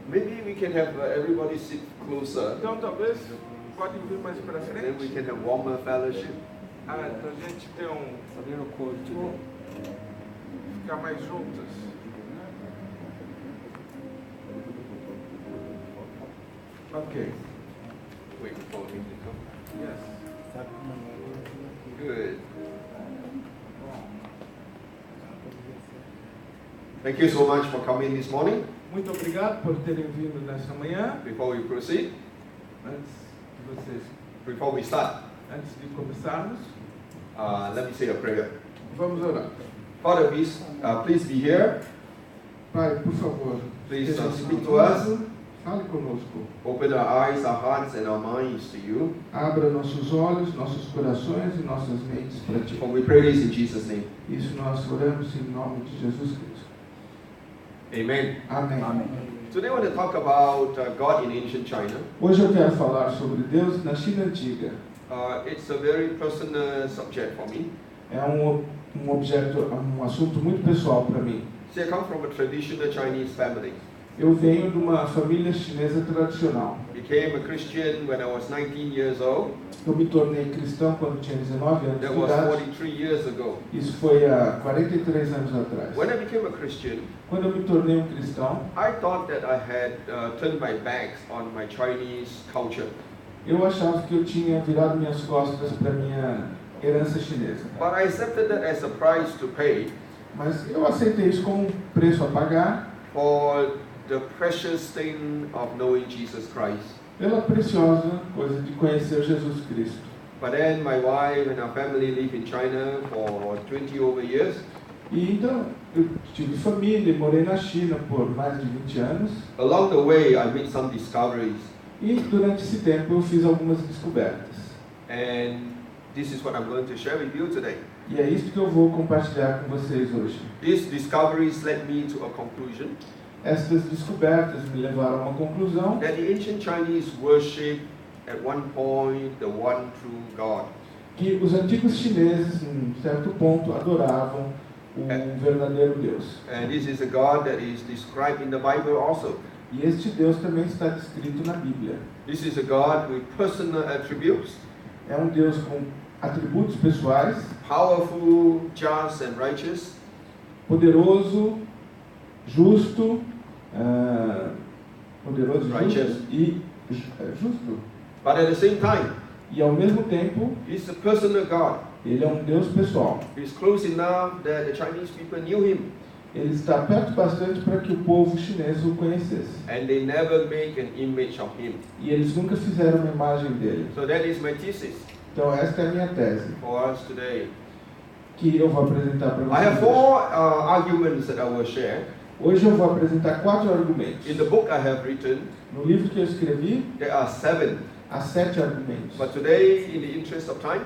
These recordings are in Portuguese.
Maybe we can have everybody sit closer. Então talvez podem vir mais para And then we frente. can have warmer fellowship. Pra gente ter ficar mais juntos. Ok. Wait for him to come. Yes. Good. Thank you so much for coming this morning. Muito obrigado por terem vindo nesta manhã. Before we proceed, before we start, Antes de começarmos, let me say a prayer. vamos orar. Father, please be here. Pai, por favor, Please esteja speak to conosco, us. fale conosco. Open our eyes, our hearts, and our minds to you. Abra nossos olhos, nossos corações e nossas mentes para Ti. For we pray this in Jesus' name. Isso nós oramos em nome de Jesus Cristo. Amen. Amém. Today I want to talk about God in ancient China. Hoje eu quero falar sobre Deus na China antiga. It's a very personal subject for me. É um assunto muito pessoal para mim. See, I come from a traditional Chinese family. Eu venho de uma família chinesa tradicional. Became a Christian when I was 19 years old. Eu me tornei cristão quando tinha 19 anos That de was idade. 43 years ago. Isso foi há 43 anos atrás. When I became a Christian, Quando eu me tornei um cristão, I thought that I had turned my back on my Chinese culture. eu achava que eu tinha virado minhas costas para minha herança chinesa. But I accepted that as a price to pay Mas eu aceitei isso como um preço a pagar for the precious thing of knowing Jesus Christ. pela preciosa coisa de conhecer Jesus Cristo. But then my wife and our family live in China for 20 over years. E então eu tive família, morei na China por mais de 20 anos. Along the way, I made some discoveries. E durante esse tempo eu fiz algumas descobertas. And this is what I'm going to share with you today. E é isso que eu vou compartilhar com vocês hoje. These discoveries led me to a conclusion Estas descobertas me levaram a uma conclusão that the ancient Chinese worship at one point the one true God. que os antigos chineses, em certo ponto, adoravam o verdadeiro Deus. And this is a God that is described in the Bible also. E este Deus também está descrito na Bíblia. This is a God with personal attributes, É um Deus com atributos pessoais, powerful, just, and righteous. poderoso, justo, Righteous. e justo. But at the same time, E ao mesmo tempo, he's a personal God. ele é um Deus pessoal. He's close enough that the Chinese people knew him. Ele está perto bastante para que o povo chinês o conhecesse. And they never make an image of him. E eles nunca fizeram uma imagem dele. So that is my thesis Então esta é a minha tese, for us today. que eu vou apresentar para I have vocês. four arguments that I will share. Hoje eu vou apresentar 4 argumentos. In the book I have written, No livro que eu escrevi, there are 7. há 7 argumentos. But today, in the interest of time,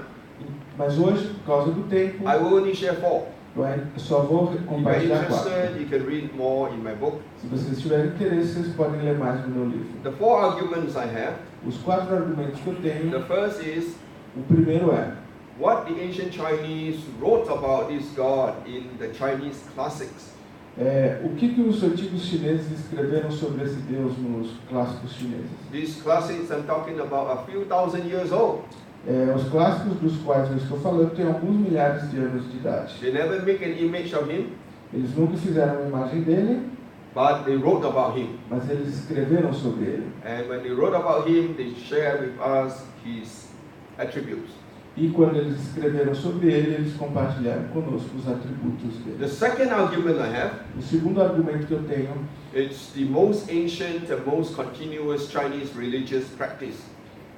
Mas hoje, por causa do tempo, I will only share 4. eu só vou If you're compartilhar 4. interested, you can read more in my book. Se vocês tiverem interesse, vocês podem ler mais no meu livro. The 4 arguments I have, Os 4 argumentos que eu tenho, the first is o primeiro é: what the ancient Chinese wrote about this God in the Chinese classics. o que os antigos chineses escreveram sobre esse Deus nos clássicos chineses. These classics I'm talking about a few thousand years old. Os clássicos dos quais eu estou falando têm alguns milhares de anos de idade. They never make an image of him, Eles nunca fizeram uma imagem dele, but they wrote about him. mas eles escreveram sobre ele. And when they wrote about him, they share with us his attributes. E quando eles escreveram sobre ele, eles compartilharam conosco os atributos The dele. second argument I have, O segundo argumento que eu tenho it's the most ancient and most continuous Chinese religious practice.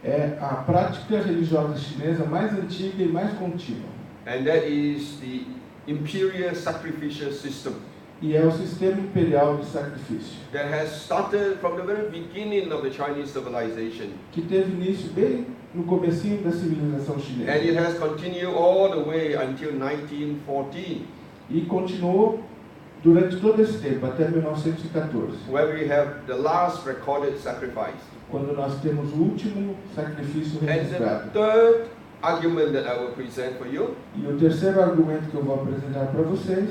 é a prática religiosa chinesa mais antiga e mais contínua. And that is the imperial sacrificial system E é o sistema imperial de sacrifício, that has started from the very beginning of the Chinese civilization. que teve início bem no comecinho da civilização And it chinesa. has continued all the way until 1914, E continuou durante todo esse tempo, até 1914, where we have the last recorded sacrifice. quando nós temos o último sacrifício And the registrado. third argument that I will present for you E o terceiro argumento que eu vou apresentar para vocês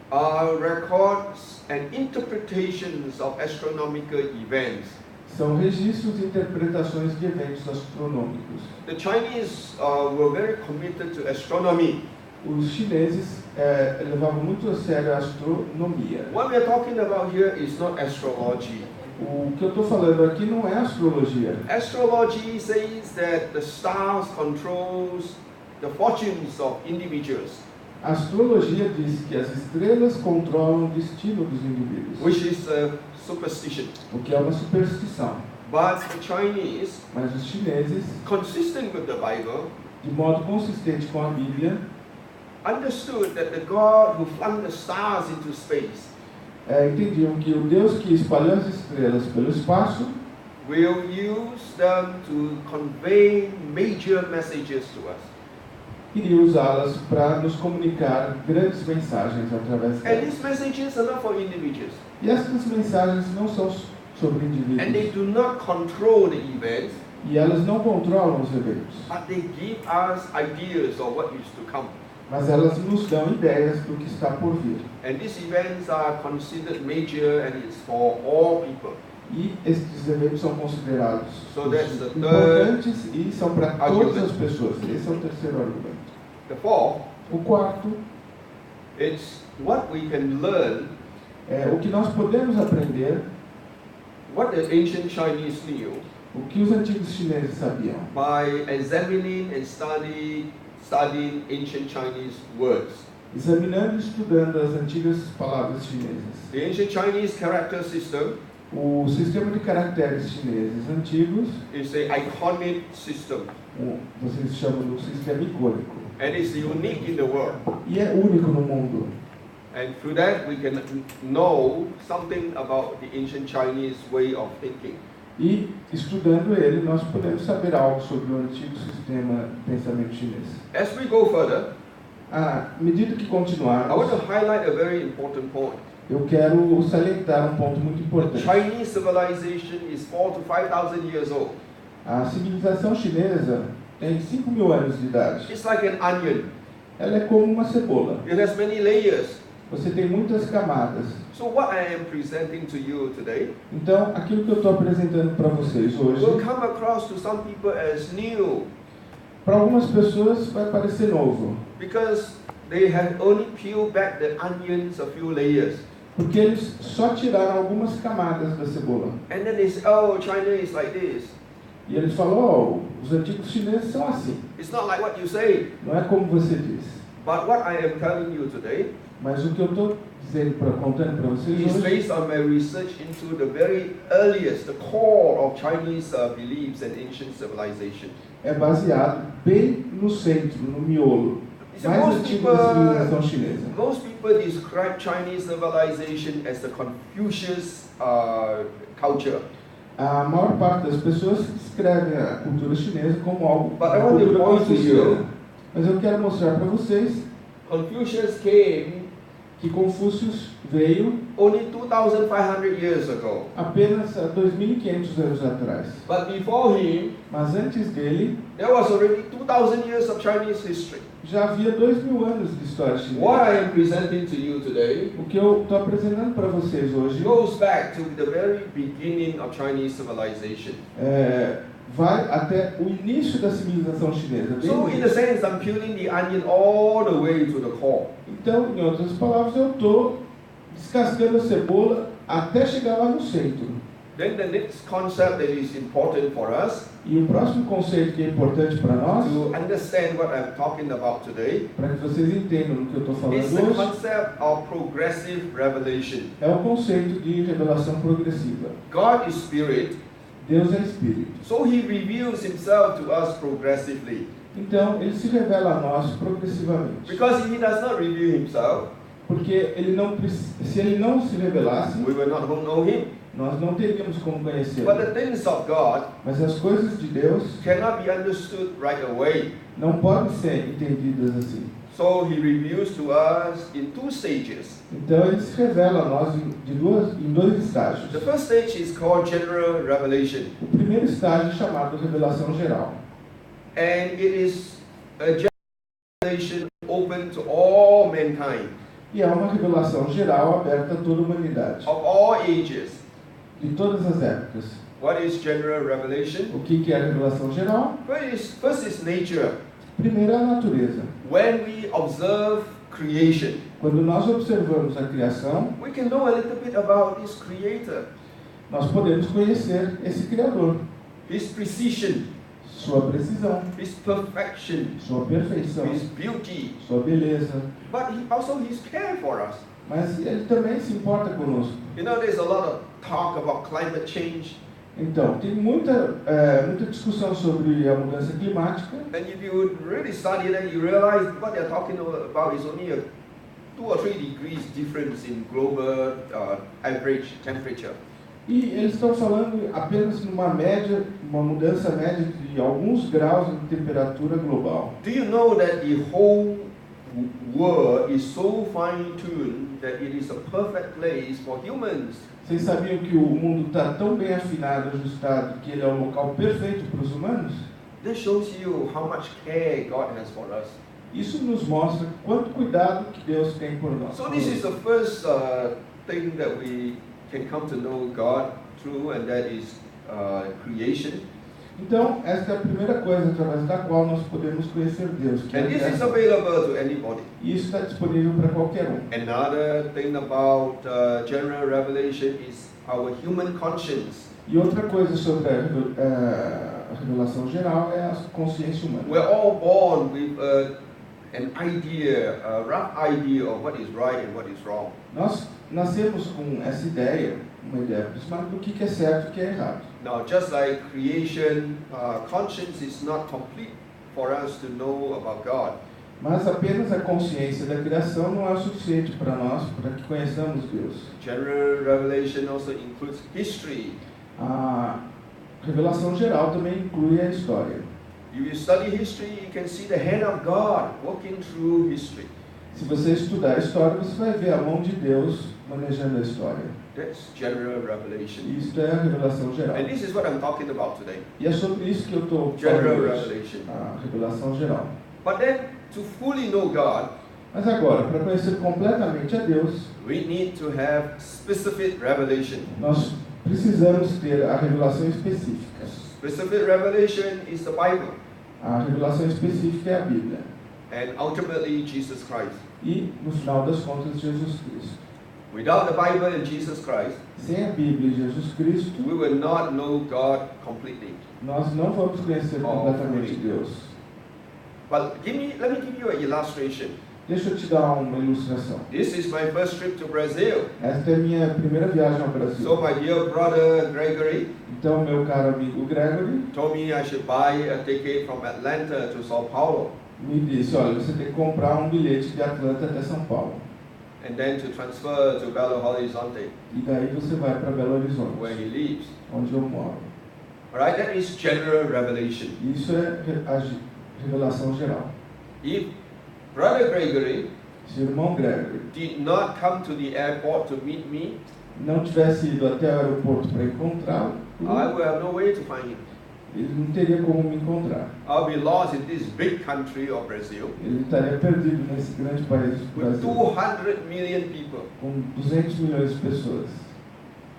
are records and interpretations of astronomical events. São registros e interpretações de eventos astronômicos. The Chinese were very committed to astronomy. Os chineses levavam muito a sério a astronomia. What we are talking about here is not astrology. O que eu estou falando aqui não é astrologia. Astrology says that the stars controls the fortunes of individuals, A astrologia diz que as estrelas controlam o destino dos indivíduos, which is a superstition. o que é uma superstição. But the Chinese, Mas os chineses, consistent with the Bible, de modo consistente com a Bíblia, understood that the God who flung the stars into space entendiam que o Deus que espalhou as estrelas pelo espaço will use them to convey major messages to us. iria usá-las para nos comunicar grandes mensagens através And delas. these messages are not for individuals. E essas mensagens não são sobre And they indivíduos. do not control the events, E elas não controlam os eventos. but they give us ideas of what is to come. Mas elas nos dão ideias do que está por vir. And these events are considered major and it's for all people. E estes eventos são considerados So that's the importantes e são para todas argument. as pessoas. Esse é o terceiro argumento. The fourth, O quarto it's what we can learn, é o que nós podemos aprender, what the ancient Chinese knew, o que os antigos chineses sabiam, by examining and studying ancient Chinese words. examinando e estudando as antigas palavras chinesas. The ancient Chinese character system O sistema de caracteres chineses antigos, is an iconic system vocês chamam de sistema icônico, and it's unique in the world. e é único no mundo. And through that we can know something about the ancient Chinese way of thinking. E, estudando ele, nós podemos saber algo sobre o antigo sistema de pensamento chinês. As we go further, À medida que I want continuarmos, to highlight a very important point. eu quero salientar um ponto muito The importante. Chinese civilization is 4,000 to 5,000 years old. A civilização chinesa tem 5.000 anos de idade. It's like an onion. Ela é como uma cebola. It has many layers. Você tem muitas camadas. So what I am presenting to you today Então, aquilo que eu estou apresentando para vocês hoje, will come across to some people as new para algumas pessoas vai parecer novo, because they have only peeled back the onions a few layers. porque eles só tiraram algumas camadas da cebola. And then they say, oh, China is like this. E eles falam, os antigos chineses são assim. It's not like what you say. Não é como você diz. But what I am telling you today Mas o que eu estou contando para vocês is hoje based on my research into the very earliest, the core of Chinese beliefs and ancient civilization. é baseado bem no centro, no miolo So mais most antigo da civilização chinesa. Most people describe Chinese civilization as the Confucius culture. A maior parte das pessoas descreve a cultura chinesa como algo But I uma want to cultura point to confuciana. you, Mas eu quero mostrar para vocês Confucius came que Confúcio veio only 2,500 years ago. apenas há 2.500 anos atrás. But before him, Mas antes dele, there was already 2,000 years of Chinese history. já havia 2.000 anos de história What chinesa. I am presenting to you today O que eu estou apresentando para vocês hoje goes back to the very beginning of Chinese civilization. vai até o início da civilização chinesa. bem So no in a início. sense, I'm peeling the onion all the way to the core. Então, em outras palavras, eu estou descascando a cebola até chegar lá no centro. Then the next concept that is important for us E o próximo conceito que é importante para nós, to understand what I'm talking about today para que vocês entendam do que eu estou falando is the hoje, concept of progressive revelation. é o conceito de revelação progressiva. God is spirit, Deus é Espírito. so He reveals Himself to us progressively. Então, ele se revela a nós progressivamente. Because if He does not reveal Himself, Porque ele não, se ele não se revelasse, we will not know Him. nós não teríamos como conhecê-lo. But the things of God Mas as coisas de Deus cannot be understood right away. não podem ser entendidas assim. So He reveals to us in two stages. Então, ele se revela a nós em dois estágios. The first stage is called general revelation, O primeiro estágio é chamado revelação geral. and it is a general revelation open to all mankind. E é uma revelação geral aberta a toda a humanidade, of all ages. de todas as épocas. What is general revelation? O que é a revelação geral? First is nature. Primeiro é a natureza. When we observe creation, Quando nós observamos a criação, we can know a little bit about this creator, nós podemos conhecer esse Criador, his precision, sua precisão, his perfection, sua perfeição, his beauty, sua beleza. but also his care for us. Mas ele também se importa conosco. You know, there's a lot of talk about climate change, Então, tem muita discussão sobre a mudança climática. and if you really study that, you realize what they're talking about is only a 2 or 3 degrees difference in global average temperature. E eles estão falando apenas numa média, uma mudança média de alguns graus de temperatura global. Do you know that the whole world is so fine-tuned that it is a perfect place for humans? Vocês sabiam que o mundo está tão bem afinado, ajustado, que ele é o local perfeito para os humanos? This shows you how much care God has for us. Isso nos mostra quanto cuidado que Deus tem por nós. So this is the first thing that we can come to know God through, and that is creation. Então, esta é a primeira coisa através da qual nós podemos conhecer Deus. Que And é a this is criação. available to anybody. E isso está disponível para qualquer um. Another thing about general revelation is our human conscience. E outra coisa sobre a revelação geral é a consciência humana. We're all born with an idea, a rough idea of what is right and what is wrong. Nós nascemos com essa ideia, uma ideia aproximada do que é certo e o que é errado. Now, just like creation, conscience is not complete for us to know about God. Mas apenas a consciência da criação não é o suficiente para nós, para que conheçamos Deus. General revelation also includes history. A revelação geral também inclui a história. If you study history, you can see the hand of God working through history. Se você estudar a história, você vai ver a mão de Deus manejando a história. That's general revelation. Isso é a revelação geral. And this is what I'm talking about today. E é sobre isso que eu estou General falando hoje, revelation. a revelação geral. But then, to fully know God, Mas agora, para conhecer completamente a Deus, we need to have specific revelation. nós precisamos ter a revelação específica. Specific revelation is the Bible, A revelação específica é a Bíblia. and ultimately Jesus Christ. E, no final das contas, Jesus Cristo. Without the Bible and Jesus Christ, Sem a Bíblia e Jesus Cristo, we will not know God completely. nós não vamos conhecer completamente Deus. But let me give you an illustration. Deixa eu te dar uma ilustração. This is my first trip to Brazil. Esta é a minha primeira viagem ao Brasil. So my dear brother Gregory Então, meu caro amigo Gregory told me I should buy a ticket from Atlanta to Sao Paulo, me disse, olha, você tem que comprar um bilhete de Atlanta até São Paulo. and then to transfer to Belo Horizonte, E daí você vai para Belo Horizonte, where he lives. onde eu moro. Alright, that is general revelation. Isso é a revelação geral. If Brother Gregory Se o irmão Gregory did not come to the airport to meet me, não tivesse ido até o aeroporto para encontrá-lo, I will have no way to find him. ele não teria como me encontrar. I'll be lost in this big country of Brazil Ele estaria perdido nesse grande país do with Brasil, 200 million people. com 200 milhões de pessoas.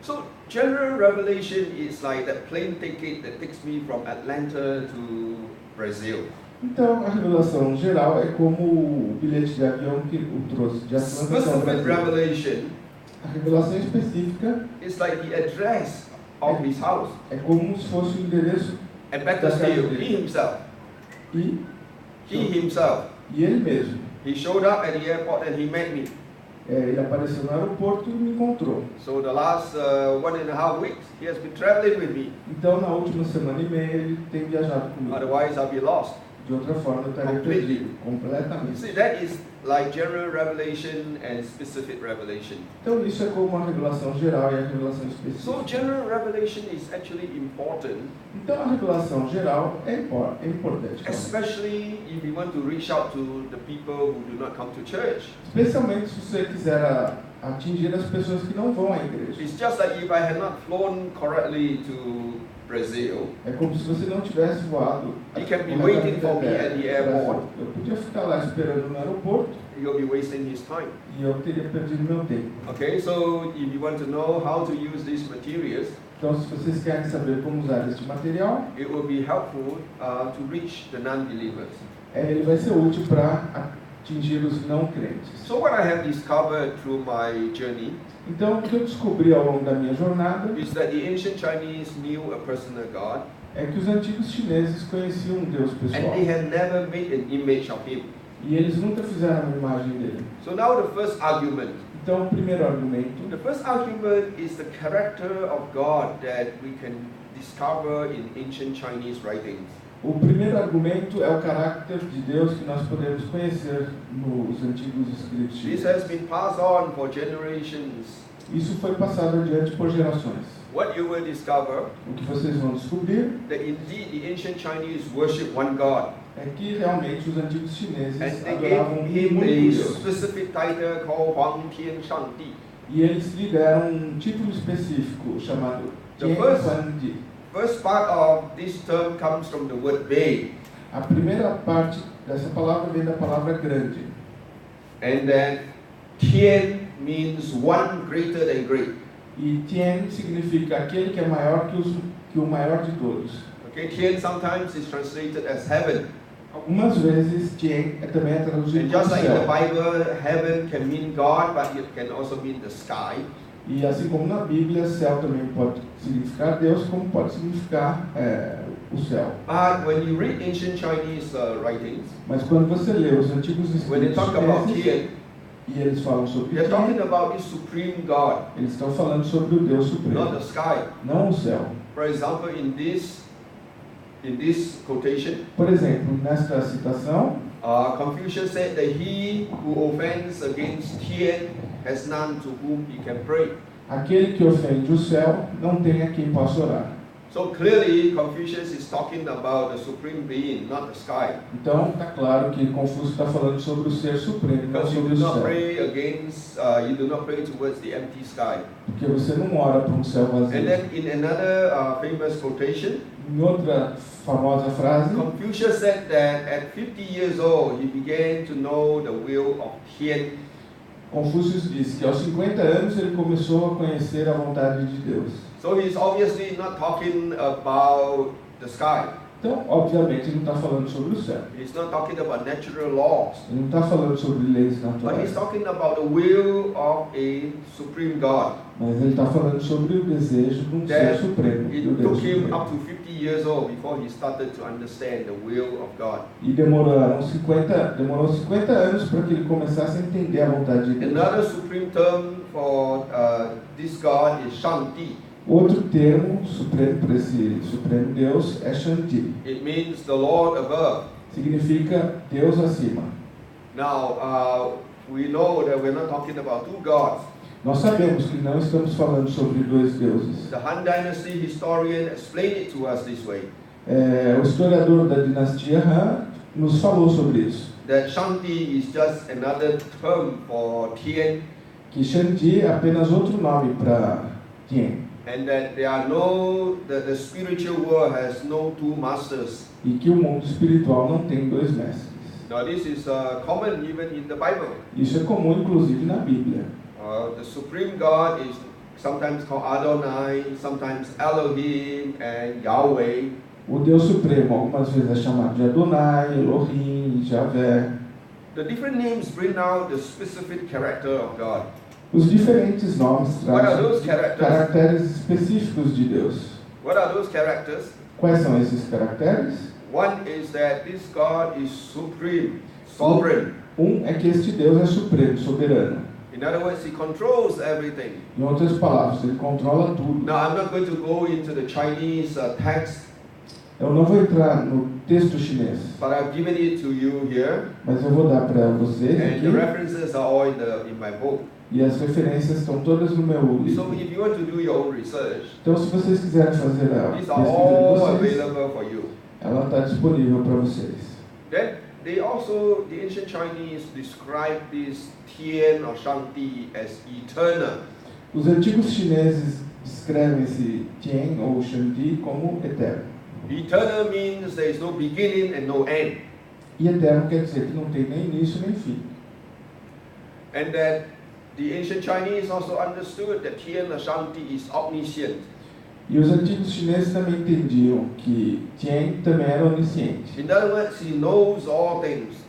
So general revelation is like that plane ticket that takes me from Atlanta to Brazil. Então, a revelação geral é como o bilhete de avião que o trouxe de Atlanta ao Specific Brasil. revelation A revelação específica is like the address of his house. é como se fosse o endereço And better still, he himself. e ele mesmo. He showed up at the airport and he met me. Ele apareceu no aeroporto e me encontrou. So the last 1.5 weeks, he has been traveling with me. Então, na última semana e meia, ele tem viajado comigo. Otherwise, I'll be lost. De outra forma, eu estaria Completely. perdido, completamente. See, that is like general revelation and specific revelation. Então, isso é como a revelação geral e a revelação específica. So general revelation is actually important, Então, a revelação geral é importante, claro. especially if you want to reach out to the people who do not come to church. Especialmente se você quiser atingir as pessoas que não vão à igreja. It's just like if I had not flown correctly to Brazil, É como se você não tivesse voado. he can be waiting for me at the airport. Eu podia ficar lá esperando no aeroporto He'll be wasting his time. e eu teria perdido meu tempo. Okay, so if you want to know how to use these materials, Então, se vocês querem saber como usar este material, it will be helpful to reach the non-believers. ele vai ser útil para atingir os não crentes. So what I have discovered through my journey Então, o que eu descobri ao longo da minha jornada is that the ancient Chinese knew a personal God, é que os antigos chineses conheciam um Deus and pessoal. they had never made an image of him. E eles nunca fizeram uma imagem dele. So now the first argument. Então, o primeiro argumento, The first argument is the character of God that we can discover in ancient Chinese writings. o primeiro argumento é o caráter de Deus que nós podemos conhecer nos antigos escritos This chineses. has been passed on for generations. Isso foi passado adiante por gerações. What you will discover O que vocês vão descobrir that indeed the ancient Chinese worship one God, é que realmente os antigos chineses and they adoravam gave um him único a Deus. specific title called Huang Tian Shangdi. E eles lhe deram um título específico chamado The Tian first- Quan Di. First part of this term comes from the word Bei, A primeira parte dessa palavra vem da palavra grande. and then Tian means one greater than great. E Tian significa aquele que é maior que o maior de todos. Okay, Tian sometimes is translated as heaven. Algumas vezes Tian também é traduzido And como just like in the céu. Bible, heaven can mean God, but it can also mean the sky. E assim como na Bíblia, céu também pode significar Deus, como pode significar o céu. But when you read ancient Chinese writings, Mas quando você lê os antigos when they escritos talk about chineses, Tian, e eles falam sobre they're talking Tian, about this supreme God, eles estão falando sobre o Deus not Supremo, the sky. não o céu. For example, in this quotation, Por exemplo, nesta citação, Confucius said that he who offends against Tian has none to whom he can pray. aquele que ofende o céu não tem a quem possa orar. So clearly, Confucius is talking about the supreme being, not the sky. Então, está claro que Confúcio está falando sobre o Ser Supremo, não Because you sobre do o not céu. pray against, you do not pray towards the empty sky. Porque você não ora para um céu And vazio. then in another famous quotation, Em outra famosa frase, Confucius said that at 50 years old, he began to know the will of Tian. Confúcio disse que aos 50 anos ele começou a conhecer a vontade de Deus. So he's obviously not talking about the sky. Então, obviamente, ele não está falando sobre o céu. He's not talking about natural laws. Ele não está falando sobre leis But naturais. he's talking about the will of a supreme God. Mas ele está falando sobre o desejo de um Ser That Supremo, do it Deus took him Supremo. up to 50 years old before he started to understand the will of God. E demorou 50 anos para que ele começasse a entender a vontade de Deus. Another supreme term for this God is Shangdi. Outro termo supremo para esse Supremo Deus é Shanti. It means the Lord above. Significa Deus acima. Now, we know that we're not talking about two gods. Nós sabemos que não estamos falando sobre dois deuses. The Han Dynasty historian explained it to us this way. O historiador da dinastia Han nos falou sobre isso. That Shangdi is just another term for Tian, Que Shanti é apenas outro nome para Tian. and that the spiritual world has no two masters. E que o mundo espiritual não tem dois mestres. Now this is common even in the Bible. Isso é comum inclusive na Bíblia. The supreme God is sometimes called Adonai, sometimes Elohim and Yahweh. O Deus Supremo algumas vezes é chamado de Adonai, Elohim, Javé. The different names bring out the specific character of God. Os diferentes nomes What are trazem those characters? caracteres específicos de Deus. What are those characters? Quais são esses caracteres? One is that this God is supreme, sovereign. Um é que este Deus é supremo, soberano. In other words, He controls everything. Em outras palavras, ele controla tudo. Now, I'm not going to go into the Chinese text, Eu não vou entrar no texto chinês, but I've given it to you here, mas eu vou dar para vocês and the aqui. references are all in my book. E as referências estão todas no meu So, livro. if you want to do your own research, Então, se vocês quiserem fazer a these are pesquisa all de vocês, available for you. ela está disponível para vocês. Then, the ancient Chinese describe this Tian or Shanti as eternal. Os antigos chineses descrevem esse Tian ou Shanti como eterno. Eternal means there is no beginning and no end. E eterno quer dizer que não tem nem início nem fim. And that the ancient Chinese also understood that Tian or Shanti is omniscient. E os antigos chineses também entendiam que Tian também era onisciente. In other words, he knows all things,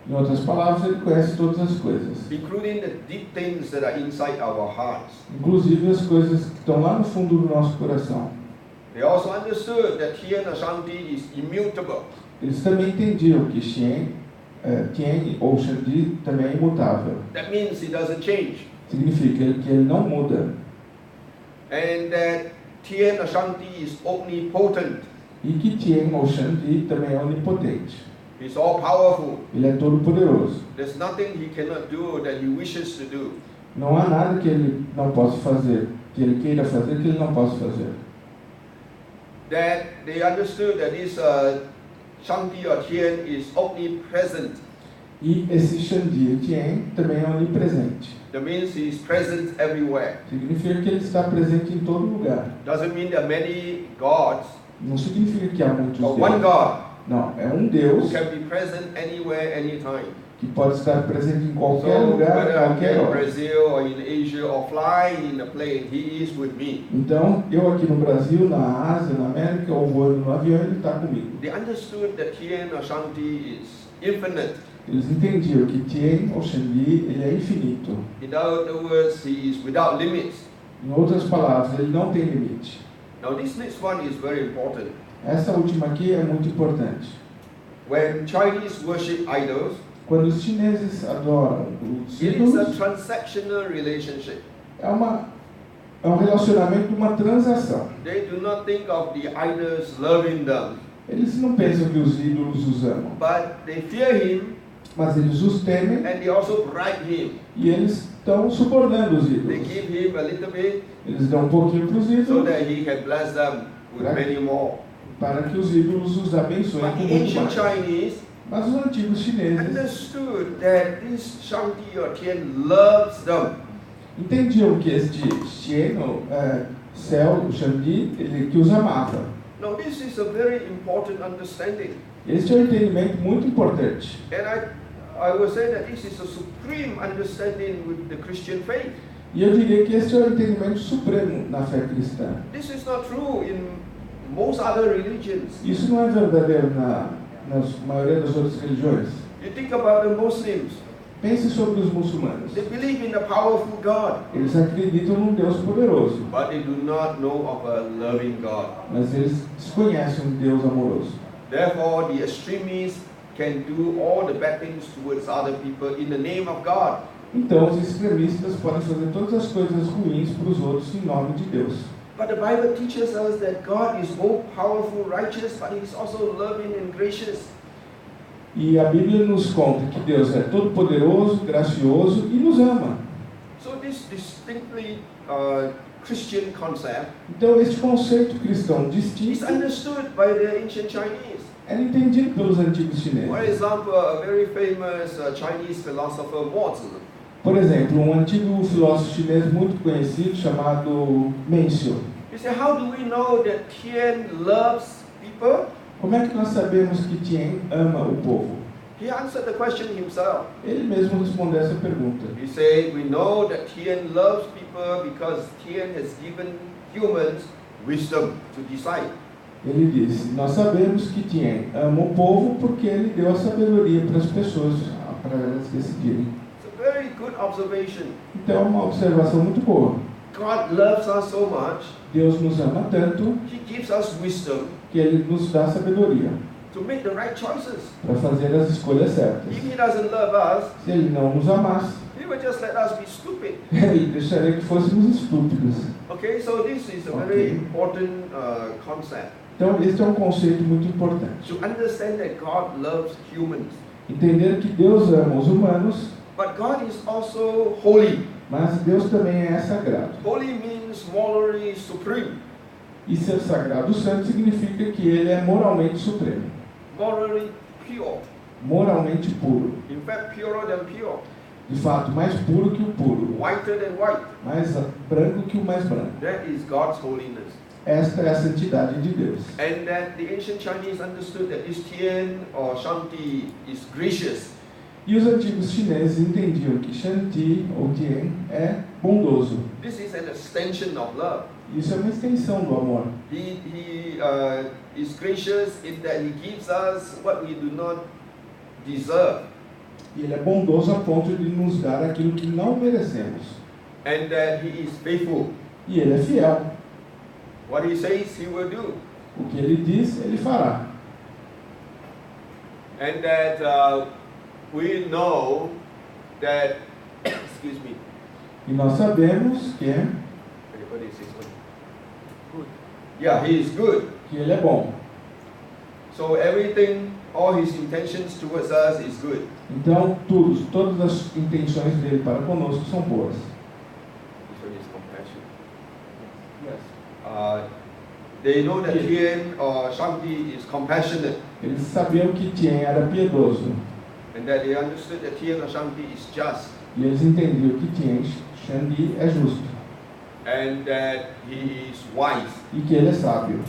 Em outras palavras, ele conhece todas as coisas, including the deep things that are inside our hearts. inclusive as coisas que estão lá no fundo do nosso coração. They also understood that Tian or Shanti is immutable. Eles também entendiam que Tian ou Shanti também é imutável. That means he doesn't change. Significa que ele não muda. And that Tian or Shanti is omnipotent. E que Tian ou Shanti também é onipotente. He's all powerful. Ele é todo poderoso. There's nothing he cannot do that he wishes to do. Não há nada que ele não possa fazer, que ele queira fazer, que ele não possa fazer. That they understood that this Shanti or Tian is omnipresent. E esse Shanti, Tian, também é onipresente. That means he is present everywhere. Significa que ele está presente em todo lugar. Doesn't mean there are many gods, Não significa que há muitos but one deuses. God Não, é um who Deus can be present anywhere, anytime. que pode estar presente em qualquer So lugar, whether I'm qualquer in hora. Brazil or in Asia or flying in a plane, he is with me. Então, eu aqui no Brasil, na Ásia, na América, ou voando no avião, ele está comigo. They understood that Tian or Shanti is infinite. Eles entendiam que Tian ou Shanti, ele é infinito. In other words, he is without limits. Em outras palavras, ele não tem limite. Now this next one is very important. Essa última aqui é muito importante. When Chinese worship idols, Quando os chineses adoram os it is a ídolos, transactional relationship. é um relacionamento, uma transação. They do not think of the idols loving them, Eles não pensam que os ídolos os amam, but they fear him mas eles os temem and they also bribe him. e eles estão subornando os They ídolos. give him a little bit Eles dão um pouquinho para os so ídolos that he can bless them with Right. many more. para que os ídolos os abençoem But com the muito ancient mais. Chinese Mas os antigos chineses understood that this Shanti or Tian loves them. entendiam que este Tian, céu, o Shanti, ele que os amava. Now this is a very important understanding. Este é um entendimento muito importante. And I would say that this is a supreme understanding with the Christian faith. E eu diria que este é o entendimento supremo na fé cristã. This is not true in most other religions. Isso não é verdadeiro na maioria das outras religiões. You think about the Muslims. Pense sobre os muçulmanos. They believe in a powerful God, Eles acreditam num Deus poderoso, but they do not know of a loving God. mas eles desconhecem um Deus amoroso. Therefore, the extremists can do all the bad things towards other people in the name of God. Então os extremistas podem fazer todas as coisas ruins para os outros em nome de Deus. But the Bible teaches us that God is both powerful, righteous, but He is also loving and gracious. E a Bíblia nos conta que Deus é todo poderoso, gracioso e nos ama. So this distinctly Christian concept Então este conceito cristão is distinto understood by the ancient Chinese. é entendido pelos antigos chineses. For example, a very famous Chinese philosopher, Mozi. Por exemplo, um antigo filósofo chinês muito conhecido chamado Mencius. He said, how do we know that Tian loves people? Como é que nós sabemos que Tian ama o povo? He answered the question himself. Ele mesmo respondeu essa pergunta. He said, we know that Tian loves people because Tian has given humans wisdom to decide. Ele disse, nós sabemos que Tian ama o povo porque ele deu a sabedoria para as pessoas, para elas decidirem. It's a very good observation. Então é uma observação muito boa. God loves us so much, Deus nos ama tanto He gives us wisdom que Ele nos dá sabedoria to make the right choices. para fazer as escolhas certas. If He doesn't love us, Se Ele não nos amasse, He will just let us be stupid. Ele deixaria que fôssemos estúpidos. Okay, so this is a very important concept. Então este é um conceito muito importante. To understand that God loves humans. Entender que Deus ama os humanos, But God is also holy. mas Deus também é sagrado. Holy means morally supreme. E ser sagrado santo significa que Ele é moralmente supremo, Morally pure. moralmente puro. In fact, purer than pure, De fato, mais puro que o puro, whiter than white. mais branco que o mais branco. That is God's holiness. Esta é a santidade de Deus. And that the ancient Chinese understood that this Tian or Shanti is gracious. E os antigos chineses entendiam que Shanti ou Tien é bondoso. This is an extension of love. Isso é uma extensão do amor. He is gracious in that he gives us what we do not deserve. E ele é bondoso a ponto de nos dar aquilo que não merecemos. And that he is faithful. E ele é fiel. What he says, he will do. O que ele diz, ele fará. And that we know that, excuse me. E nós sabemos que What is this one? Good. Yeah, he is good. ele é bom. So everything, all his intentions towards us is good. Então, todas as intenções dele para conosco são boas. This one is compassion. Yes. They know that Tian or Shanti is compassionate, Eles sabiam que Tien era piedoso. and that they understood that Tian or Shanti is just, E eles entendiam que Tien Shandi é justo. and that he is wise. E que ele é sábio.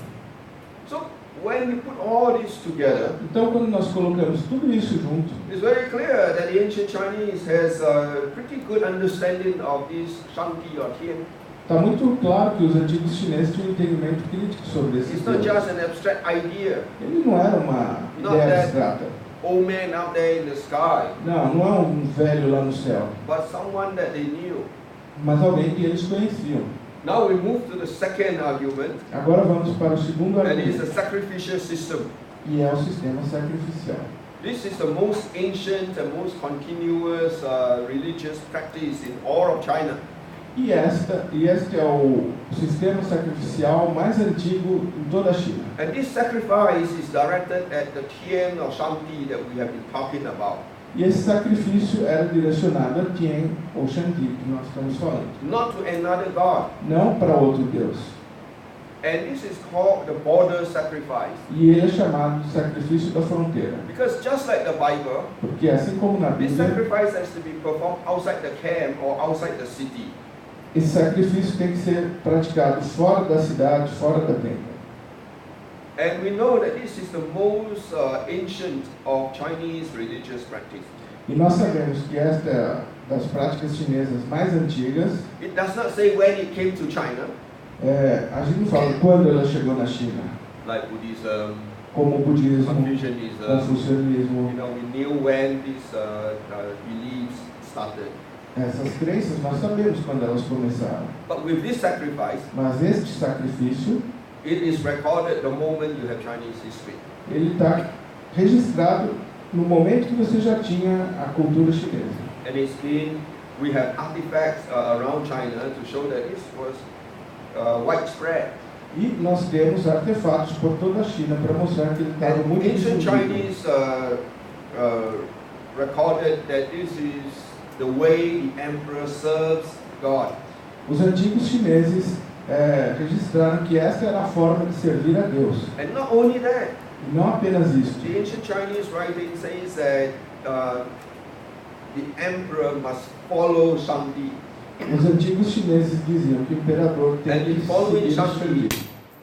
So when you put all this together, Então, quando nós colocamos tudo isso junto, it's very clear that the ancient Chinese has a pretty good understanding of this Shanti or Tian. está muito claro que os antigos chineses tinham um entendimento crítico sobre esse It's not Deus. just an abstract idea. Ele não era uma Not ideia that- abstrata. Old man out there in the sky, Não, não é um velho lá no céu, but someone that they knew. mas alguém que eles conheciam. Now we move to the second argument, Agora vamos para o segundo and it's the argumento, sacrificial system. e é o sistema sacrificial. This is the most ancient and most continuous religious practice in all of China. E este é o sistema sacrificial mais antigo em toda a China. And this sacrifice is directed at the Tian or Shanti that we have been talking about. E esse sacrifício era direcionado a Tien ou Shanti, que nós estamos falando. Not to another god. Não para outro Deus. And this is called the border sacrifice. E ele é chamado de sacrifício da fronteira. Because just like the Bible, Porque assim como na this Bíblia, sacrifice has to be performed outside the camp or outside the city. esse sacrifício tem que ser praticado fora da cidade, fora da tenda. And we know that this is the most ancient of Chinese religious practice. E nós sabemos que esta é das práticas chinesas mais antigas. It does not say when it came to China, A gente não fala quando ela chegou na China, like Buddhism, como o budismo, Confucianism. confucianismo. You know, we knew when these beliefs started. Essas crenças nós sabemos quando elas começaram. But with this sacrifice, Mas este sacrifício, it is recorded the moment you have Chinese history. ele está registrado no momento que você já tinha a cultura chinesa. And it's been, we have artifacts around China to show that this was widespread. E nós temos artefatos por toda a China para mostrar que ele estava And muito ancient difundido. Chinese recorded that this is the way the emperor serves God. Os antigos chineses registraram que essa era a forma de servir a Deus. And not only that, E não apenas isso. the ancient Chinese writing says that the emperor must follow Shanti. Os antigos chineses diziam que o imperador tem And que in following seguir Shanti, Shandi.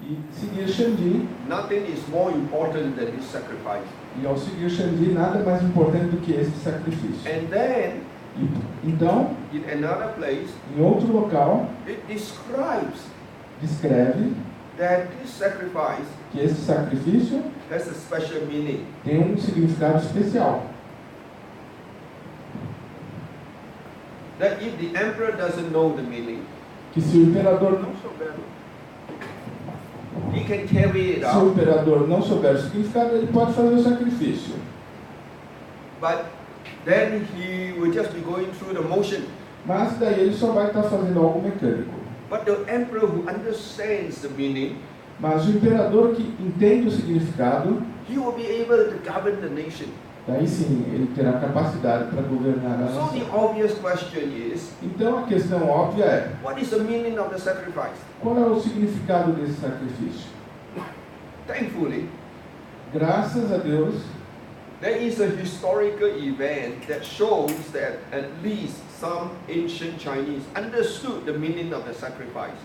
E seguir Shandi, nothing is more important than this sacrifice. e ao seguir Shandi, nada mais importante do que este sacrifício. And then, Então, in another place, em outro local, it describes descreve that this sacrifice que este sacrifício has a special meaning. tem um significado especial. That if the emperor doesn't know the meaning, Que se o imperador não he can carry it se o out, imperador não souber o significado, ele pode fazer o sacrifício. but then he will just be going through the motion. Mas daí ele só vai estar fazendo algo mecânico. But the emperor who understands the meaning, Mas o imperador que entende o significado, he will be able to govern the nation. daí sim ele terá capacidade para governar a So the nação. obvious question is, Então a questão óbvia é: what is the meaning of the sacrifice? qual é o significado desse sacrifício? Thankfully, Graças a Deus, There is a historical event that shows that at least some ancient Chinese understood the meaning of the sacrifice.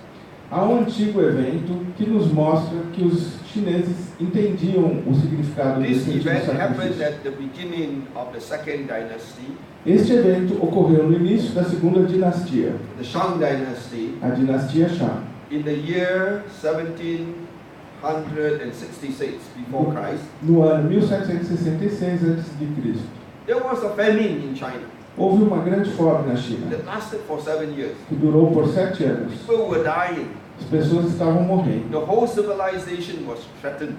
Há um antigo evento que nos mostra que os chineses entendiam o significado This desse event antigo happened sacrifício. at the beginning of the second dynasty, Este evento ocorreu no início da segunda dinastia, the Shang dynasty, a dinastia Shang, in the year 1766 before Christ. no ano 1766 a.C. There was a famine in China Houve uma grande fome na China, that lasted for 7 years. que durou por 7 anos. People were dying. As pessoas estavam morrendo. The whole civilization was threatened.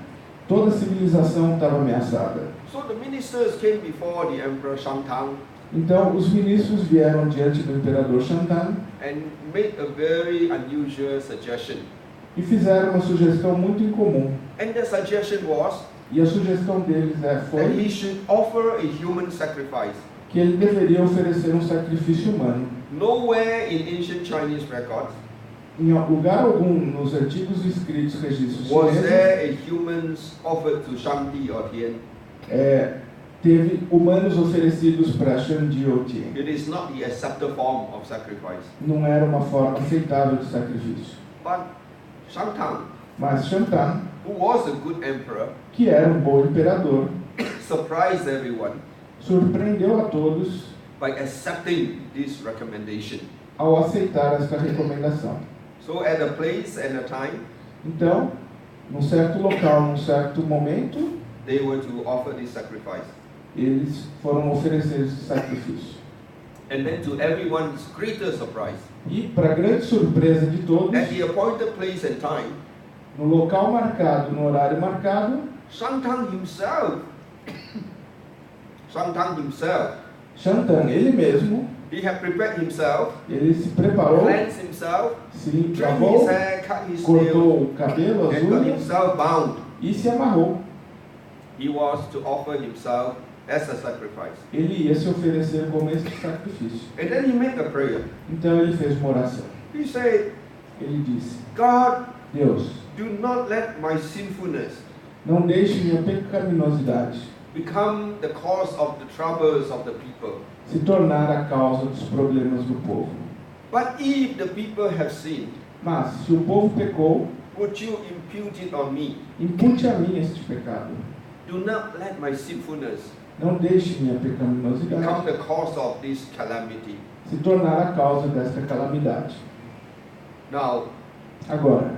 Toda a civilização estava ameaçada. So the ministers came before the Emperor Shang Tang Então, os ministros vieram diante do imperador Shantan and made a very unusual suggestion. e fizeram uma sugestão muito incomum. And the suggestion was E a sugestão deles that foi he should offer a human sacrifice. que ele deveria oferecer um sacrifício humano. Nowhere in ancient Chinese records Em lugar algum nos antigos escritos registros was chineses, there a humans offered to Shangdi or Tian. teve humanos oferecidos para Shangdi ou Tian. It is not the accepted form of sacrifice. Não era uma forma aceitável de sacrifício. But Shang Tang, Mas Shantan, who was a good emperor, que era um bom imperador, surprised everyone surpreendeu a todos by accepting this recommendation. ao aceitar esta recomendação. So at a place and a time, Então, num certo local, num certo momento, they were to offer this sacrifice. eles foram oferecer esse sacrifício. And then to everyone's greater surprise, E, para grande surpresa de todos, at the appointed place and time, no local marcado, no horário marcado, Shang Tang himself, Shantan, ele mesmo, he had prepared himself, ele se preparou, cleansed himself, se trimmed lavou, his hair, cut his cortou nails, o cabelo, as and got unhas himself bound. e se amarrou. He was to offer himself as a sacrifice. Ele ia se oferecer como esse sacrifício. And then he made a prayer. Então ele fez uma oração. He said, Ele disse: God, Deus, do not let my sinfulness não deixe minha pecaminosidade become the cause of the troubles of the people. se tornar a causa dos problemas do povo. But if the people have sinned, Mas, se o povo pecou, would you impute it on me? impute a mim este pecado. Do not let my sinfulness Não deixe minha become pecaminosidade the cause of this calamity. se tornar a causa desta calamidade. Now, Agora,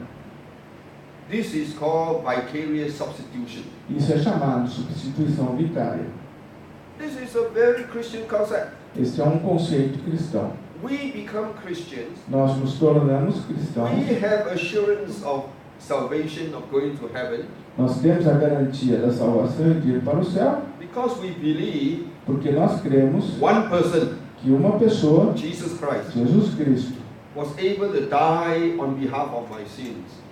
this is called vicarious substitution. isso é chamado substituição vicária. This is a very Christian concept. Este é um conceito cristão. We become Christians. Nós nos tornamos cristãos. We have assurance of salvation, of going to heaven, Nós temos a garantia da salvação e de ir para o céu, because we believe porque nós cremos one person, que uma pessoa, Jesus Christ, Jesus Cristo, was able to die on behalf of my sins.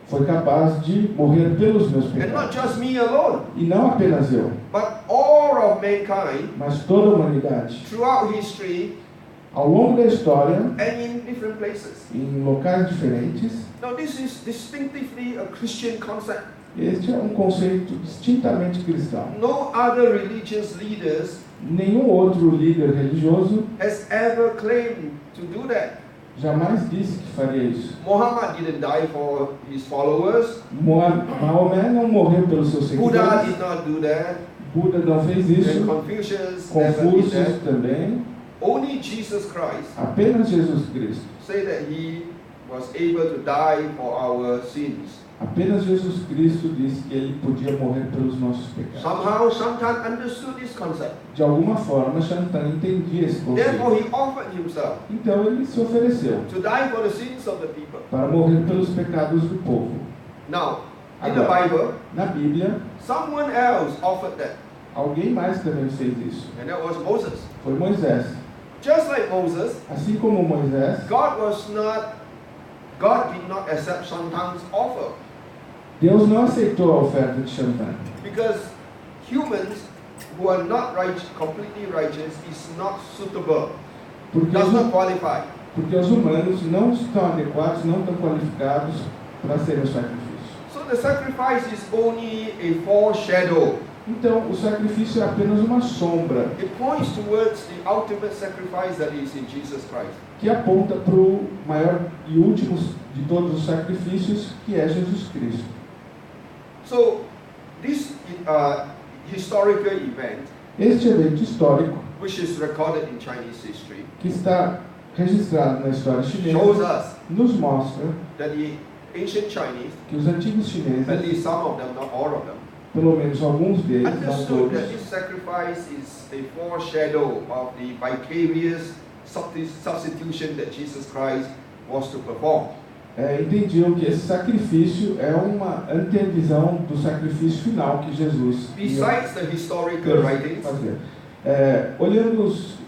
foi capaz de morrer pelos meus And not pecados. just me alone, E não apenas eu, but all of mankind mas toda a humanidade, throughout history ao longo da história, and in different places. em locais diferentes. Now this is distinctively a Christian concept. Este é um conceito distintamente cristão. No other religious leaders Nenhum outro líder religioso has ever claimed to do that. jamais disse que faria isso. Muhammad didn't die for his followers. Maomé não morreu pelos seus Buddha seguidores. did not do that. Buda não fez isso. And Confucius never did Confúcio that. também. Only Jesus Christ Apenas Jesus Cristo. said that he was able to die for our sins. Apenas Jesus Cristo disse que ele podia morrer pelos nossos pecados. Somehow, Shantan understood this concept. De alguma forma, Shantan entendia esse Therefore, conceito. he offered himself Então ele se ofereceu to die for the sins of the people. para morrer pelos pecados do povo. Now, in the Agora, Bible, na Bíblia, someone else offered that, alguém mais também fez isso. and that was Moses. Foi Moisés. Just like Moses, Assim como Moisés, God did not accept Shantan's offer, Deus não aceitou a oferta de Shantan. because humans who are not completely righteous is not suitable, Porque does os, not qualify. porque os humanos não estão adequados, não estão qualificados para serem o sacrifício. So the sacrifice is only a foreshadow Então, o sacrifício é apenas uma sombra It points towards the ultimate sacrifice that is in Jesus Christ. que aponta para o maior e último de todos os sacrifícios, que é Jesus Cristo. So, this historical event, Este evento histórico, which is recorded in Chinese history, que está registrado na história shows chinesa, us nos mostra that the ancient Chinese, que os antigos at chineses, least some of them, not all of them, pelo menos alguns deles, não understood that todos, this sacrifice is a foreshadow of the vicarious substitution that Jesus Christ was to perform. entendiam que esse sacrifício é uma antevisão do sacrifício final que Jesus ia Besides the historical writings, fazer. Olhando os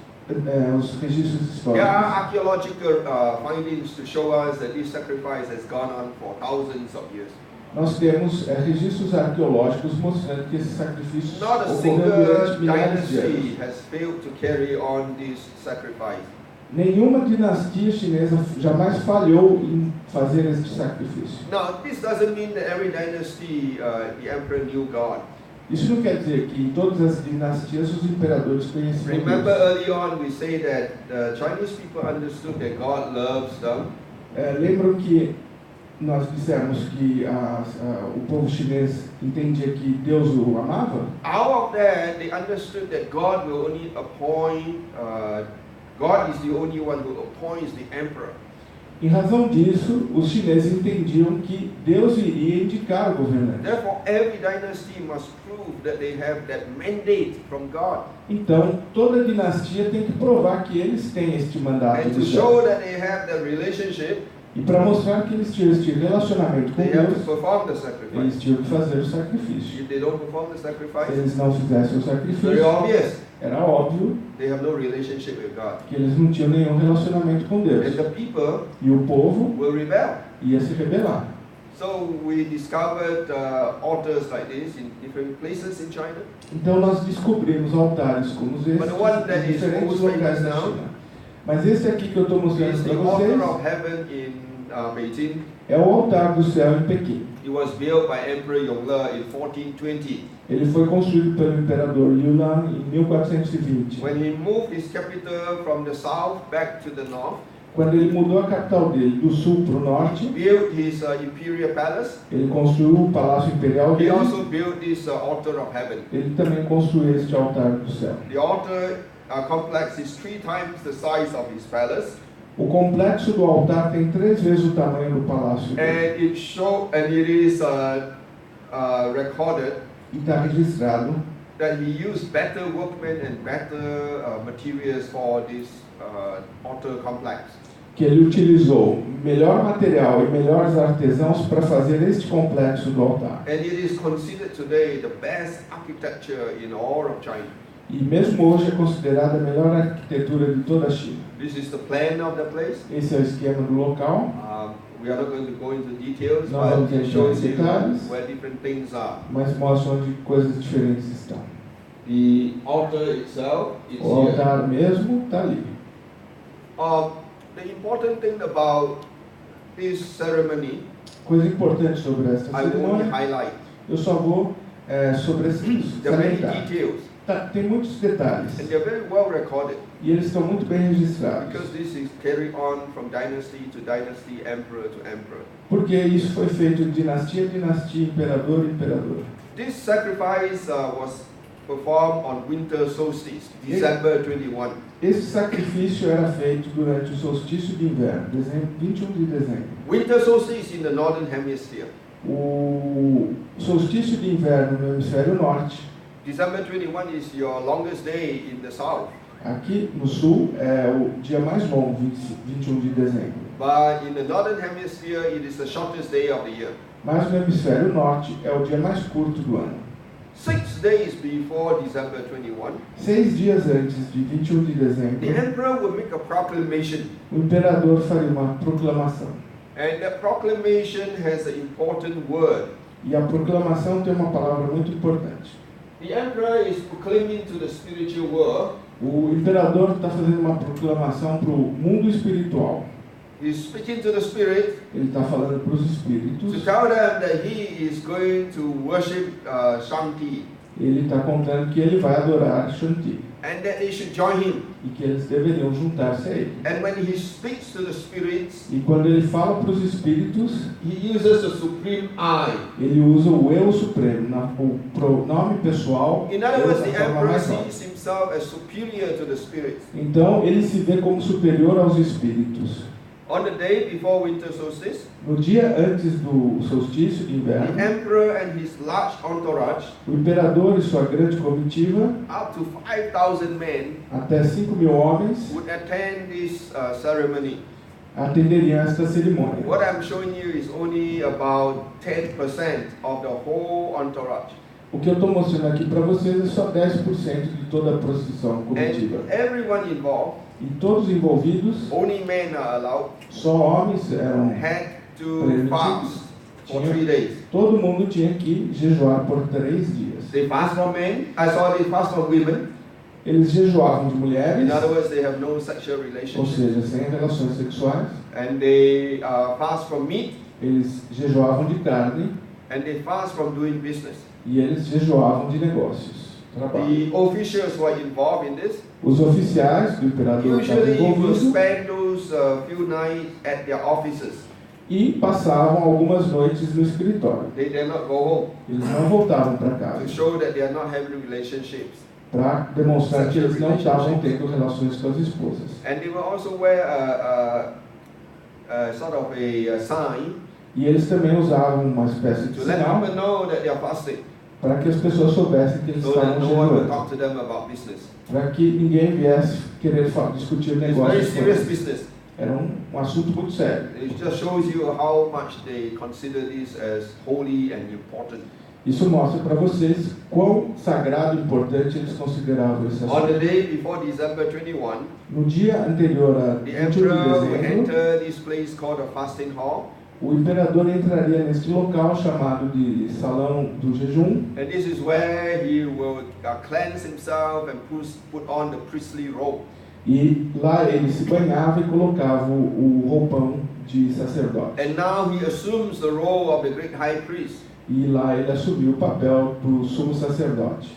registros there are históricos, archaeological findings to show us that this sacrifice has gone on for thousands of years. nós temos registros arqueológicos mostrando que esse sacrifício Not a ocorreu single durante milhares de dynasty anos. has failed to carry on this sacrifice. Nenhuma dinastia chinesa jamais falhou em fazer este sacrifício. Now, this doesn't mean that every dynasty, the emperor knew God. Isso não quer dizer que em todas as dinastias os imperadores conheciam Remember Deus. early on we say that the Chinese people understood that God loves them. Lembram que nós dissemos que o povo chinês entendia que Deus o amava? Out of that, they understood that God will only appoint, God is the only one who appoints the emperor. Em razão disso, os chineses entendiam que Deus iria indicar o governante. Therefore, every dynasty must prove that they have that mandate from God. Então, toda dinastia tem que provar que eles têm este mandato And do to céu. show that they have that relationship, E para mostrar que eles tinham este relacionamento com they have to Deus, perform the sacrifice. eles tinham que fazer o sacrifício. If they don't perform the Se sacrifice, eles não fizessem o very sacrifício, obvious, era óbvio they have no relationship with God. que eles não tinham nenhum relacionamento com Deus. And the people E o povo will rebel. ia se rebelar. So we discovered altars like this in different places in China. Então nós descobrimos altares como esses But the one that em is diferentes most locais famous da now China. Mas esse aqui que eu estou mostrando It's para the altar vocês of heaven in Beijing. é o altar do céu em Pequim. It was built by Emperor Yongle in 1420. Ele foi construído pelo imperador Yulan em 1420. When he moved his capital from the south back to the north, Quando ele mudou a capital dele do sul para o norte, built his imperial palace. ele construiu o palácio imperial He dele. also built this altar of heaven. Ele também construiu este altar do céu. The altar complex is 3 times the size of his palace, O complexo do altar tem 3 vezes o tamanho do palácio dele. and it is recorded E está registrado that he used better workmen and better materials for this altar complex. que ele utilizou melhor material e melhores artesãos para fazer este complexo do altar. And it is considered today the best architecture in all of China. E mesmo hoje é considerada a melhor arquitetura de toda a China. This is the plan of the place. Esse é o esquema do local, We are not going to go into details, Não but vamos it entrar shows em you detalhes. where different things are. mas mostra onde coisas diferentes estão. The altar itself is O here. altar mesmo está ali. The important thing about this ceremony, Coisa importante sobre esta I will only cerimônia, highlight. eu só vou sobre esses There are many salientar. details, Tem muitos detalhes and they're very well recorded e eles estão muito bem registrados. because this is carried on from dynasty to dynasty, emperor to emperor. Porque isso foi feito de dinastia a dinastia, imperador a imperador. This sacrifice was performed on winter solstice, December 21. Esse sacrifício era feito durante o solstício de inverno, 21 de dezembro. Winter solstice in the northern hemisphere. O solstício de inverno no hemisfério norte, December 21 is your longest day in the south. aqui no sul, é o dia mais longo, 21 de dezembro. But in the northern hemisphere, it is the shortest day of the year. Mas no hemisfério norte é o dia mais curto do ano. 6 days before December 21, 6 dias antes de 21 de the dezembro, emperor will make a proclamation. o imperador faria uma proclamação. And that proclamation has an important word. E a proclamação tem uma palavra muito importante. The emperor is proclaiming to the spiritual world. O imperador está fazendo uma proclamação para o mundo espiritual. He's speaking to the spirit Ele está falando para os espíritos. to tell them that he is going to worship Shanti. Ele está contando que ele vai adorar Shanti and that they should join him. e que eles deveriam juntar-se a ele. And when he speaks to the spirits, E quando ele fala para os espíritos, he uses the supreme I. ele usa o eu supremo, o pronome pessoal. In other words, the da forma emperor mais alta. sees himself as superior to the spirits. Então ele se vê como superior aos espíritos. On the day before winter solstice, No dia antes do solstício de the inverno, emperor and his large entourage, o imperador e sua grande comitiva, up to 5,000 men, até 5.000 homens, would attend this ceremony. atenderiam esta cerimônia. What I'm showing you is only about 10% of the whole entourage. O que eu estou mostrando aqui para vocês é só 10% de toda a procissão comitiva. And everyone involved, E todos envolvidos, only men are allowed, só homens eram. had to fast for 3 days. Todo mundo tinha que jejuar por 3 dias. They fast for men, they fast for women. Eles jejuavam de mulheres, In other words, they have no sexual ou relationship. seja, sem relações sexuais. And they fast from meat, Eles jejuavam de carne and they fast from doing business. e eles jejuavam de negócios, trabalho. The officials who are involved in this, Os oficiais do imperador estavam usually will envolvidos spend those few nights at their offices. e passavam algumas noites no escritório. They dare not go home Eles não voltavam para to casa show that they are not having relationships. para demonstrar que eles não estavam tendo relações com as esposas. And they will also wear a sort of a sign E eles também usavam uma espécie de to let sinal people know that they are fasting, para que as pessoas soubessem que eles so that estavam no one will jejuando, talk to them about business. para que ninguém viesse querer discutir It's very negócios com serious eles. business. Era um assunto muito sério. It just shows you how much they consider this as holy and important. Isso mostra para vocês quão sagrado e importante eles consideravam esse On assunto. the day before December 21, No dia anterior a the 21 emperor de will dezembro, enter this place called a fasting hall, o imperador entraria neste local chamado de Salão do Jejum, and this is where he will cleanse himself and put on the priestly robe. e lá ele se banhava e colocava o roupão de sacerdote. And now he assumes the role of the great high priest. E lá ele assumiu o papel do sumo sacerdote.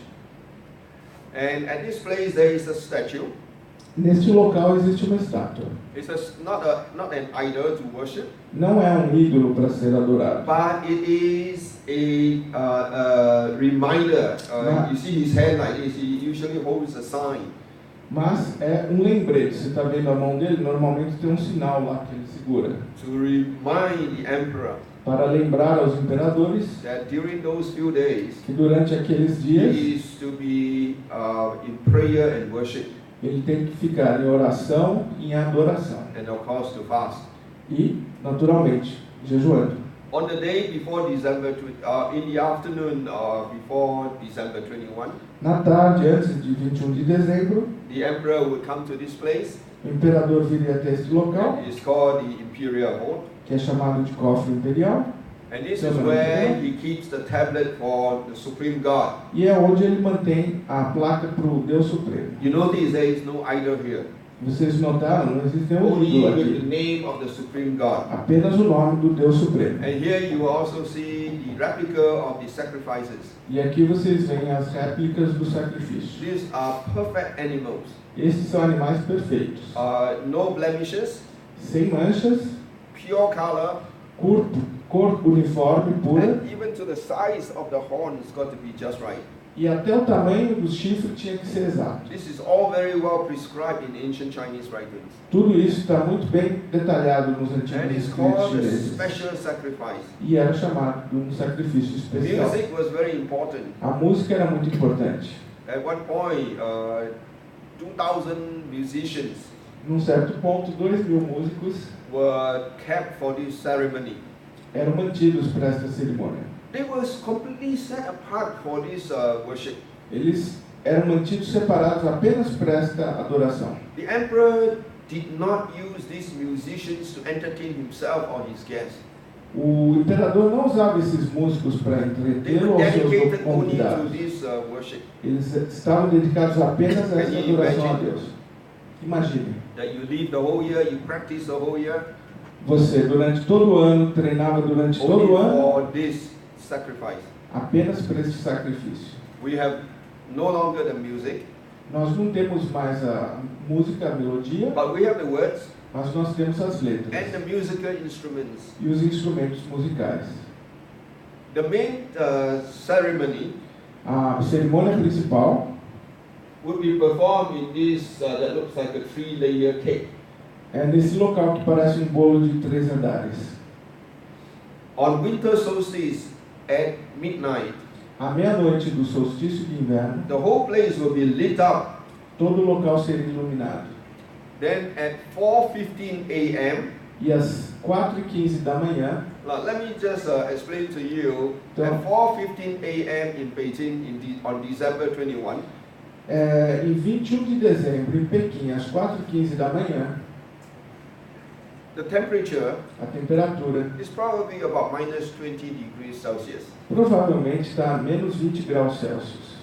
And at this place there is a statue. Neste local existe uma estátua. It's not an idol to worship, Não é um ídolo para ser adorado, but it is a reminder. You see his hand like this. He usually holds a sign. mas é um lembrete. Você está vendo a mão dele? Normalmente tem um sinal lá que ele segura. To remind the emperor Para lembrar aos imperadores that during those few days que durante aqueles dias he is to be in prayer and worship, ele tem que ficar em oração e em adoração. and of course to fast. E, naturalmente, jejuando. On the day before December, in the afternoon before December 21, Na tarde, antes de 21 de dezembro, the emperor would come to this place. o imperador viria até este local, It's called the Imperial Vault. que é chamado de cofre imperial, And this is where he keeps the tablet for the Supreme God. e é onde ele mantém a placa para o Deus Supremo. You notice there is no idol here. Vocês notaram? Não existe nenhum Only ídolo with the aqui. name of the Supreme God. Apenas o nome do Deus Supremo. And here you also see the replica of the sacrifices. E aqui vocês veem as réplicas do sacrifício. These are perfect animals. Estes são animais perfeitos. No blemishes, Sem manchas, pure color, cor uniforme, pura. and even to the size of the horn has got to be just right. E até o tamanho do chifre tinha que ser exato. This is all very well prescribed in ancient Chinese writings. Tudo isso está muito bem detalhado nos And antigos it's escritos called a chineses. special sacrifice. E era chamado de um sacrifício especial. Music was very important. A música era muito importante. At one point, 2,000 musicians Num certo ponto, 2.000 músicos were kept for this ceremony. eram mantidos para esta cerimônia. They were completely set apart for this worship. Eles eram mantidos separados apenas para esta adoração. The emperor did not use these musicians to entertain himself or his guests. O imperador não usava esses músicos para They entretê-lo were ou seus dedicated only to convidados. this worship. Eles estavam dedicados apenas a essa Can you adoração a imagine? Deus. Imagine, That you live the whole year, you practice the whole year, você durante todo o ano, treinava durante only todo o ano, for this sacrifice. apenas para este sacrifício. We have no longer the music, Nós não temos mais a música, a melodia, but we have the words mas nós temos as letras and the musical instruments. e os instrumentos musicais. The main ceremony A cerimônia principal would be performed in this that looks like a 3-layer cake. é nesse local que parece um bolo de 3 andares. On winter solstice at midnight, À meia-noite do solstício de inverno, the whole place will be lit up. todo o local seria iluminado. Then at 4:15 a.m., E às 4h15 da manhã, let me just explain to you. At 4:15 a.m. in Beijing on December 21, em 21 de dezembro, em Pequim, às 4h15 da manhã, the temperature a temperatura is probably about minus 20 degrees Celsius. provavelmente está a menos 20 graus Celsius.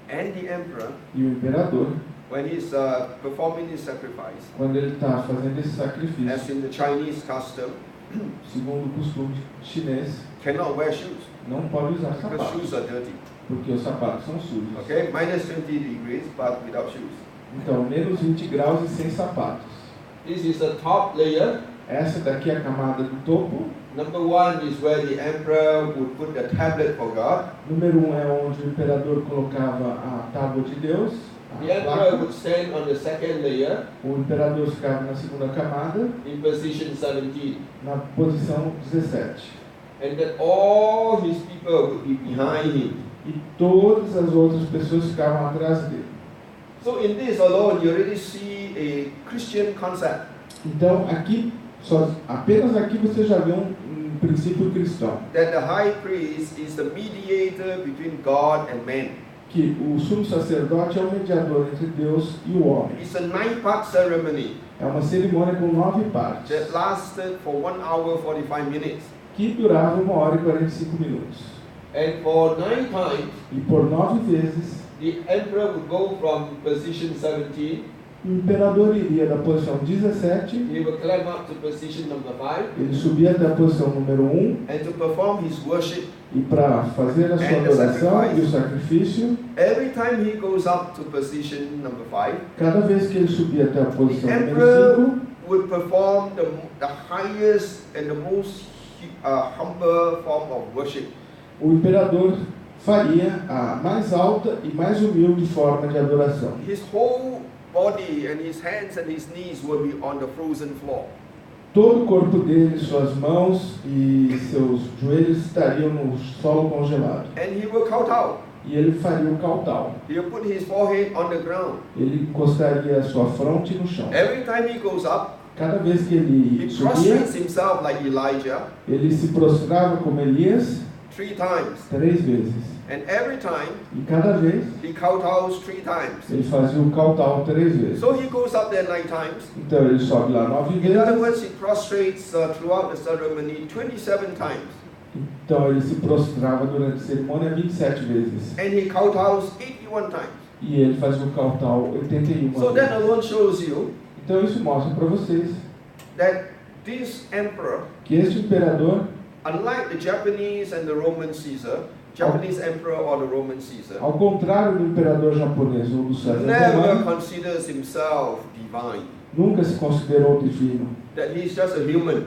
And the emperor, E o imperador, when he's performing his sacrifice, quando ele está fazendo esse as sacrifício, in the Chinese custom, segundo o costume chinês, cannot wear shoes não pode usar because sapatos, shoes are dirty. porque os sapatos são sujos. Okay, minus 20 degrees, but without shoes. Então, menos 20 graus e sem sapatos. This is the top layer. Essa daqui é a camada do topo. Number 1 is where the emperor would put the tablet for God. Número 1 é onde o imperador colocava a tábua de Deus, a The emperor placa. would stand on the second layer O imperador ficava na segunda camada, in position 17. na posição 17. And that all his people would be behind him. E todas as outras pessoas ficavam atrás dele. So in this alone, you already see a Christian concept. Então, aqui, apenas aqui você já vê um princípio cristão. That the high priest is the mediator between God and man. Que o sumo sacerdote é o mediador entre Deus e o homem. It's a 9-part ceremony É uma cerimônia com 9 partes, that lasted for 1 hour 45 minutes. que durava 1 hora e 45 minutos. And for 9 times, E por 9 vezes, the emperor would go from position 17, o imperador iria da posição 17, he would climb up to position number 5, ele subia até a posição número 1, and to perform his worship. e para fazer a sua And the adoração sacrifice. e o sacrifício, Every time he goes up to position number 5, cada vez que ele subia até a the posição número emperor 5, would perform the highest and the most humble form of worship. o imperador faria a mais alta e mais humilde forma de adoração. His whole body and his hands and his knees will be on the frozen floor. Todo o corpo dele, suas mãos e seus joelhos estariam no solo congelado. And he will kowtow. E ele faria o cautal. He will put his forehead on the ground. Ele encostaria a sua fronte no chão. Every time he goes up, Cada vez que ele he subia, prostrates himself like Elijah ele se prostrava como Elias 3 times. 3 vezes. And every time, E cada vez he kowtows 3 times. ele fazia o cautal 3 vezes. So he goes up there 9 times. Então ele sobe lá 9 In other vezes. words, he prostrates throughout the ceremony 27 times. Então ele se prostrava durante a cerimônia 27 vezes. And he kowtows 81 times. E ele fazia o cautal 81 So that vezes. alone shows you Então isso mostra para vocês that this emperor, que este imperador, unlike the Japanese and the Roman Caesar, Japanese emperor or the Roman Caesar, ao contrário do imperador japonês ou do César never romano, considers himself divine. nunca se considerou divino. That he's just a human.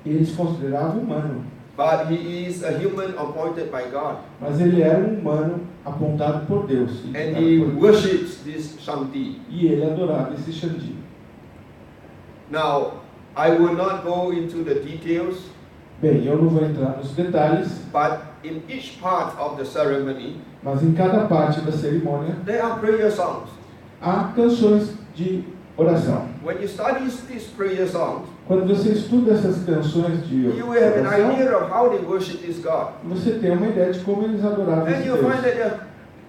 Ele se considerava humano, But he is a human appointed by God. mas ele era um humano apontado por Deus. And he worships this Shanti. E ele adorava esse Xandi. Now, I will not go into the details, Bem, eu não vou entrar nos detalhes, but in each part of the ceremony, mas em cada parte da cerimônia there are prayer songs. há canções de oração. When you study these prayer songs, Quando você estuda essas canções de you will have an oração, idea of how they worship this God. você tem uma ideia de como eles adoravam And esse you'll find Deus. that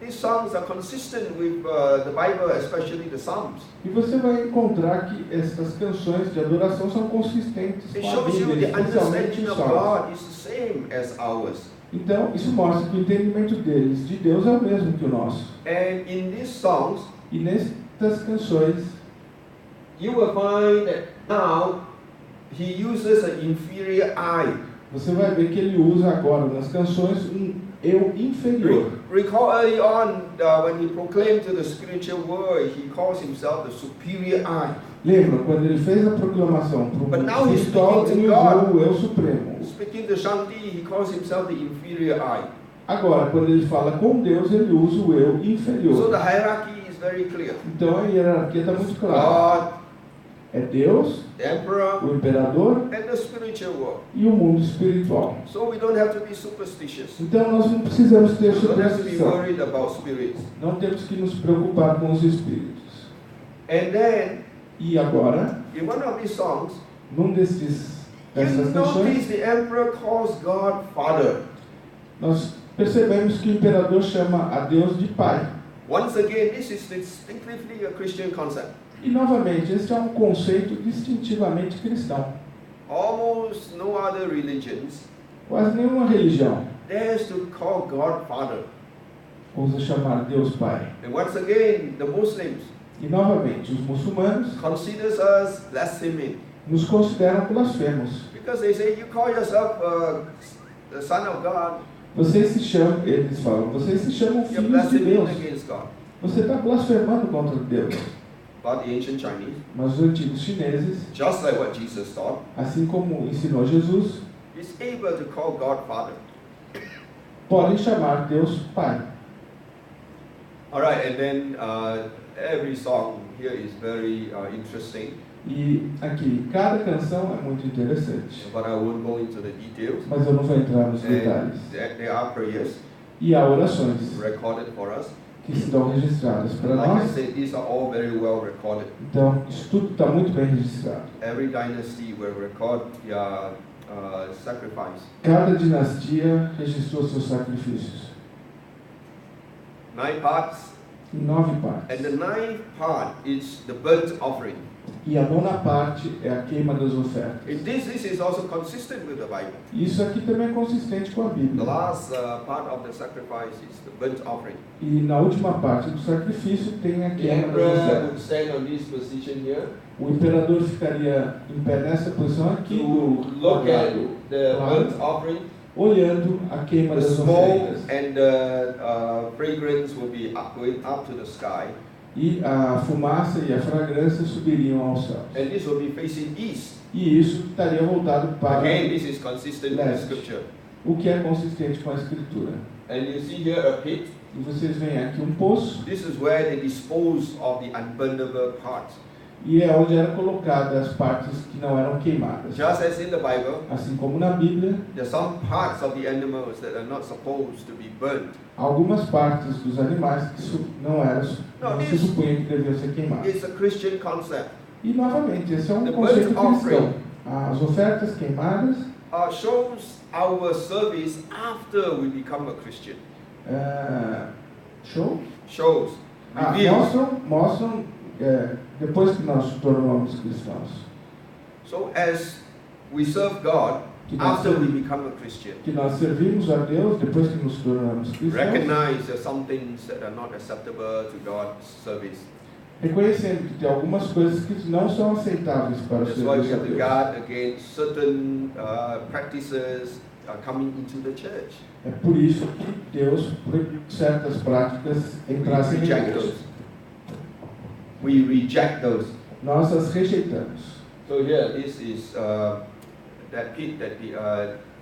these songs are consistent with the Bible, especially the Psalms. E você vai encontrar que essas canções de adoração são consistentes It com a shows you Bíblia, the especialmente understanding os of Salmos. God is the same as ours. Então, isso mostra que o entendimento deles de Deus é o mesmo que o nosso. And in these songs, E nestas canções, you will find that now he uses an inferior I. você vai ver que ele usa agora nas canções um eu inferior. Recall early on when he proclaimed to the spiritual world, he calls himself the superior I. Lembra, quando ele fez a proclamação para o But mundo now he's espiritual, speaking to ele usou God. o eu supremo. Speaking to Shanti, he calls himself the inferior I. Agora, quando ele fala com Deus, ele usa o eu So inferior. the hierarchy is very clear. Então a hierarquia está muito clara. God, É Deus, the emperor, o imperador and the spiritual world. e o mundo espiritual. So we don't have to be superstitious. Então nós não precisamos ter We don't have to be superstição. worried about spirits. Não temos que nos preocupar com os espíritos. And then, E agora, in one of these songs, num dessas you canções, notice the emperor calls God Father. nós percebemos que o imperador chama a Deus de Pai. Once again, this is distinctively a Christian concept. E novamente, esse é um conceito distintivamente cristão. Almost no other religions Quase nenhuma religião dares to call God Father. ousa chamar Deus Pai. And once again, the Muslims E novamente, os muçulmanos considers us blaspheming nos consideram blasfemos. because they say you call yourself the Son of God. Vocês se chamam, eles falam, vocês se chamam You're filhos de blaspheming Deus. against God. Você está blasfemando contra Deus. But the ancient Chinese, Mas os antigos chineses, just like what Jesus taught, assim como ensinou Jesus, is able to call God Father. podem chamar Deus Pai. All right, and then every song here is very interesting, E aqui, cada canção é muito interessante. but I won't go into the details. Mas eu não vou entrar nos And detalhes. there are prayers E há orações recorded for us. que estão registradas para Like I nós. said, these are all very well recorded. Então, isso tudo está muito bem registrado. Every dynasty will record their sacrifice. Cada dinastia registrou seus sacrifícios 9 parts, em 9 and partes. the 9th part is the burnt offering. E a 9ª parte é a queima das ofertas. And this is also consistent with the Bible. Isso aqui também é consistente com a The Bíblia. last part of the sacrifice is the burnt offering. E na última parte do sacrifício tem a The queima das emperor would ofertas. stand on this position here O imperador ficaria em pé nessa posição aqui, to do look at lado, the burnt offering. olhando a queima The das smoke ofertas. and the fragrance will be going up to the sky, E a fumaça e a fragrância subiriam ao céu. and this will be facing east. E isso estaria voltado para Again, this is consistent with the leste, scripture. o que é consistente com a Escritura. And you see here a pit. E vocês veem aqui um poço, This is where they dispose of the unburnable parts. e é onde eram colocadas as partes que não eram queimadas. Just as in the Bible, Assim como na Bíblia, there are some parts of the animals that are not supposed to be burnt. algumas partes dos animais que não se supunha que deviam ser queimadas. It's a Christian concept. E novamente, esse é um The conceito burnt cristão. offering. As ofertas queimadas Shows our service after we become a Christian. show? Shows, reveals. Mostram depois que nós nos tornamos cristãos. So as we serve God Que nós, after we become a Christian, que nós servimos a Deus depois que nos tornamos cristãos, recognize there are some things that are not acceptable to God's service. reconhecendo que tem algumas coisas que não são aceitáveis para o That's why we serviço a have to Deus. guard against certain practices coming into the church. É por isso que Deus proíbe certas práticas We entrassem em reject Deus. those. We reject those. Nós as rejeitamos. So here, this is that pit that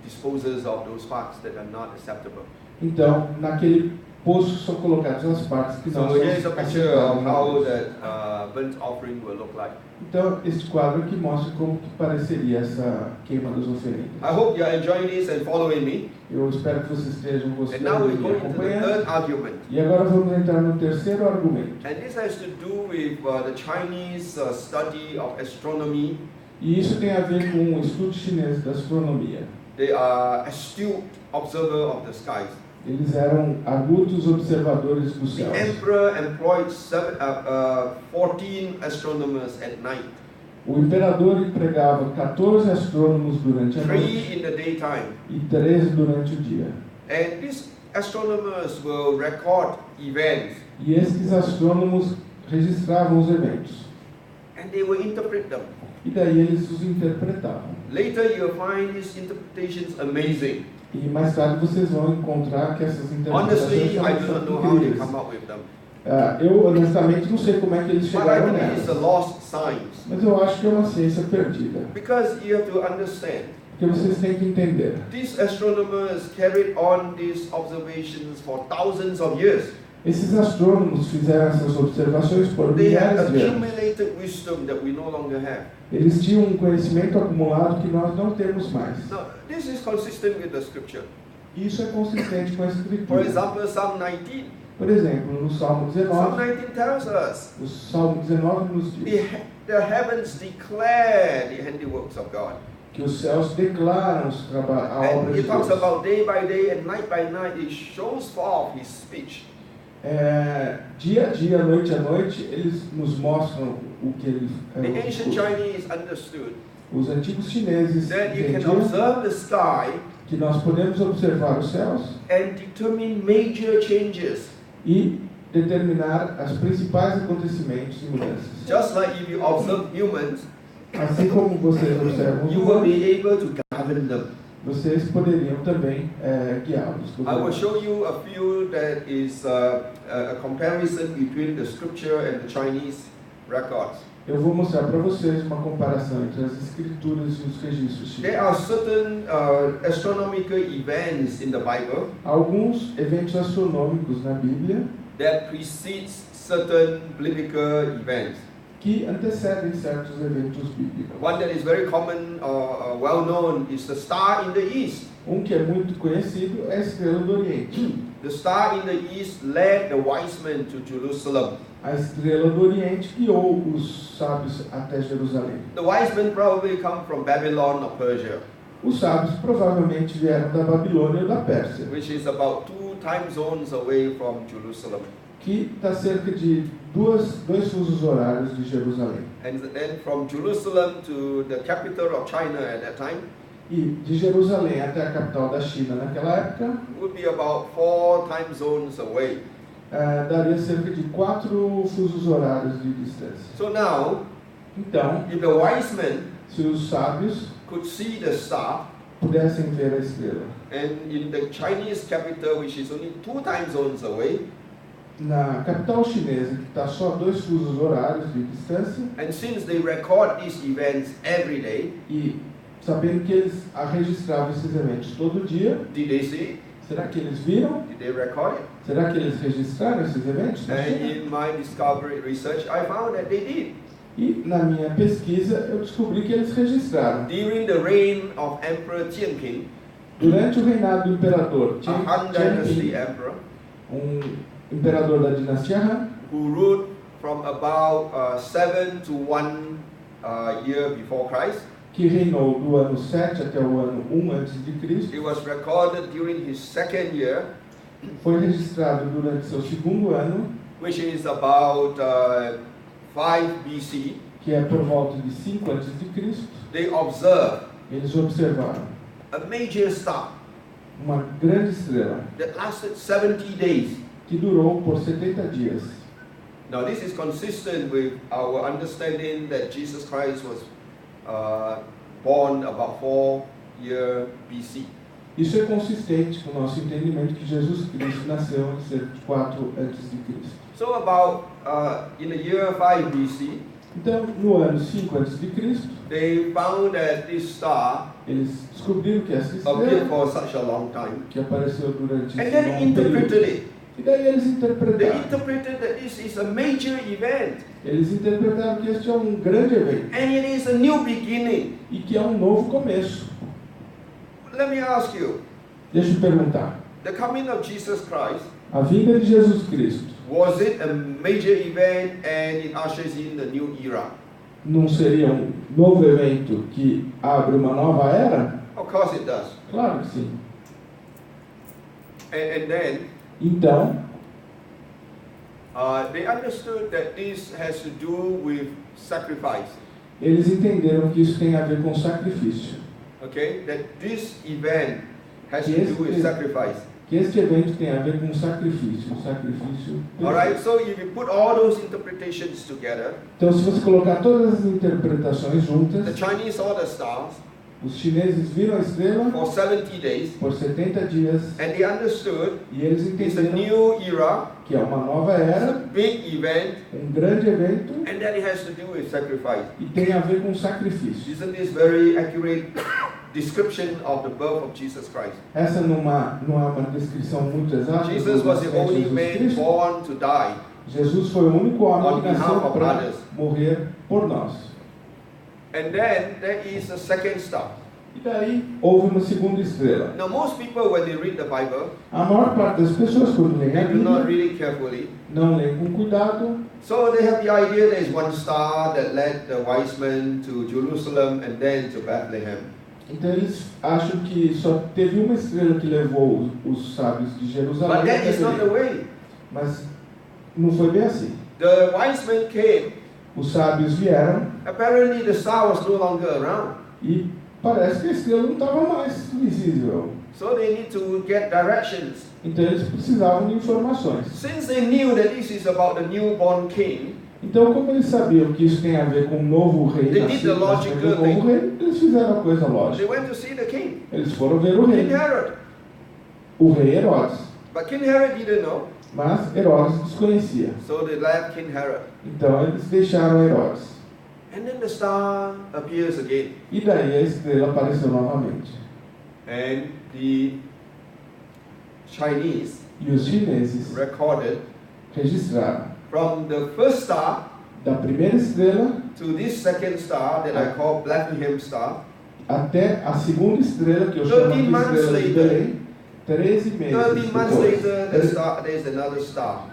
disposes of those parts that are not acceptable. Então, naquele poço são colocadas as partes que não So são here is a picture of how aceitáveis. that burnt offering will look like. Então, este quadro aqui mostra como que pareceria essa queima das oferendas. I hope you are enjoying this and following me. Eu espero que vocês estejam And gostando now we e go me into the acompanhando. third argument. E agora vamos entrar no terceiro argumento. And this has to do with the Chinese study of astronomy. E isso tem a ver com o estudo chinês da astronomia. They are astute observer of the skies. Eles eram agudos observadores dos The céus. emperor employed 14 astronomers at night, O imperador empregava 14 astrônomos durante a 3 noite in the daytime. e 13 durante o dia. And these astronomers will record events E esses astrônomos registravam os eventos. and they will interpret them. E daí eles os interpretavam. Later you'll find these interpretations amazing. E mais tarde vocês vão encontrar que essas Honestly, interpretações I do not know how they incríveis. come up with them. Eu honestamente não sei como é que eles But I chegaram think it's a nelas. lost science. Mas eu acho que é uma ciência perdida. Because you have to understand, Porque vocês têm que entender. these astronomers carried on these observations for thousands of years. Esses astrônomos fizeram essas observações por They had milhares de anos. accumulated wisdom that we no longer have. Eles tinham um conhecimento acumulado que nós não temos mais. Now, this is consistent with the scripture. Isso é consistente com a For Escritura. example, Psalm 19. Por exemplo, no Salmo Psalm 19, 19 tells us, o Salmo 19 nos diz the heavens declare the handiworks of God. que os céus declaram a obra And de it talks Deus. about day by day and night by night. It shows forth His speech. Dia a dia, noite a noite, eles nos mostram o que ele The ancient Chinese understood os antigos chineses that you can entendiam observe the sky que nós podemos observar os céus and determine major changes. e determinar os principais acontecimentos e mudanças. Just like if you observe humans, Assim como vocês observam os you will humanos, be able to govern them. vocês poderiam também guiá-los. I will show you a few that is a comparison between the scripture and the Chinese records. Eu vou mostrar para vocês uma comparação entre as escrituras e os registros There chineses. are certain astronomical events in the Bible Alguns eventos astronômicos na Bíblia that precedes certain biblical events. que antecedem certos eventos bíblicos. One that is very common, well known, is the star in the east. Que é muito conhecido é a estrela do Oriente. The star in the east led the wise men to Jerusalem. A estrela do Oriente guiou os sábios até Jerusalém. The wise men probably come from Babylon or Persia, Os sábios provavelmente vieram da Babilônia ou da Pérsia, which is about 2 time zones away from Jerusalem. que está cerca de dois fusos horários de Jerusalém. And then from Jerusalem to the capital of China at that time E de Jerusalém até a capital da China naquela época, would be about 4 time zones away. daria cerca de 4 fusos horários de distância. So now, Então, if the wise men se os sábios could see the star, pudessem ver a estrela and in the Chinese capital, which is only 2 time zones away, na capital chinesa, que está só 2 fusos horários de distância, and since they record these events every day, e sabendo que eles registravam esses eventos todo dia, did they see it? será que eles viram? Did they record it? Será que eles registraram esses eventos? na And China? in my discovery research, I found that they did. E na minha pesquisa eu descobri que eles registraram. During the reign of Emperor Tianping, Durante o reinado do imperador a Han Dynasty Qianping, emperor, imperador da dinastia Han, who ruled from about 7 to 1 year before Christ, que reinou do ano 7 até o ano 1 antes de Cristo, it was recorded during his second year, foi registrado durante seu segundo ano, which is about 5 BC. que é por volta de 5 antes de Cristo. They observed Eles observaram a major star uma grande estrela that lasted 70 days. que durou por 70 dias. Now this is consistent with our understanding that Jesus Christ was born about 4 year BC. Isso é consistente com o nosso entendimento que Jesus Cristo nasceu em cerca de 4 antes de Cristo. So about in the year 5 BC, Então, no ano 5 antes de Cristo, they found that this star eles descobriram que essa appeared estrela, for such a long time, que apareceu durante and esse then longo interpreted período, it. e daí eles They interpretaram. interpreted that this is a major event, Eles interpretaram que este é um grande evento and it is a new beginning. e que é um novo começo. Let me ask you, Deixa eu perguntar. the coming of Jesus Christ, A vinda de Jesus Cristo was it a major event and it ushers in the new era? não seria um novo evento que abre uma nova era? Of course it does. Claro que sim. And then Então, they understood that this has to do with sacrifice. eles entenderam que isso tem a ver com sacrifício. Okay, that this event has to do with sacrifice. que este evento tem a ver com sacrifício, sacrifício. Alright, so if you put all those interpretations together, Então, se você colocar todas as interpretações juntas, the Chinese saw the stars os chineses viram a estrela for 70 days, por 70 dias and they understood e eles it's a entenderam new era, que é uma nova it's a era, big event, grande evento and that it has to do with sacrifice. e tem a ver com sacrifício. Isn't this very accurate description of the birth of Jesus Christ? Essa não é uma descrição muito exata. Jesus do was the nascimento de only Jesus man Cristo. born to die. Jesus foi o único homem On que nasceu behalf of para others. morrer por nós. And then there is a second star. E daí houve uma segunda estrela. Now most people when they read the Bible, A maior parte das pessoas quando leem a they do not Bíblia read it carefully. não leem com cuidado. So they have the idea there is one star that led the wise men to Jerusalem and then to Bethlehem. Então eles acham que só teve uma estrela que levou os sábios de Jerusalém. But that até is not the Belém. way. Mas não foi bem assim. The wise men came. Os sábios vieram Apparently the star was no longer around. e parece que a estrela não estava mais visível. So they need to get directions. Então eles precisavam de informações. Since they knew that this is about the newborn king, Então, como eles sabiam que isso tem a ver com um novo rei, They did the nascendo logical um novo thing. rei, eles fizeram a coisa they lógica. went to see the king, Eles foram ver o King rei, Herod. o rei Herodes. But King Herod didn't know, Mas Herodes desconhecia. so they left King Herod. Então eles deixaram Herodes. And then the star appears again. E daí a estrela apareceu novamente. And the Chinese E os chineses recorded registraram from the first star da primeira estrela to this second star that I call Bethlehem star. até a segunda estrela, que eu chamo 13 de months estrela de later. Belém, 13 meses 13 months depois. later, there's another star.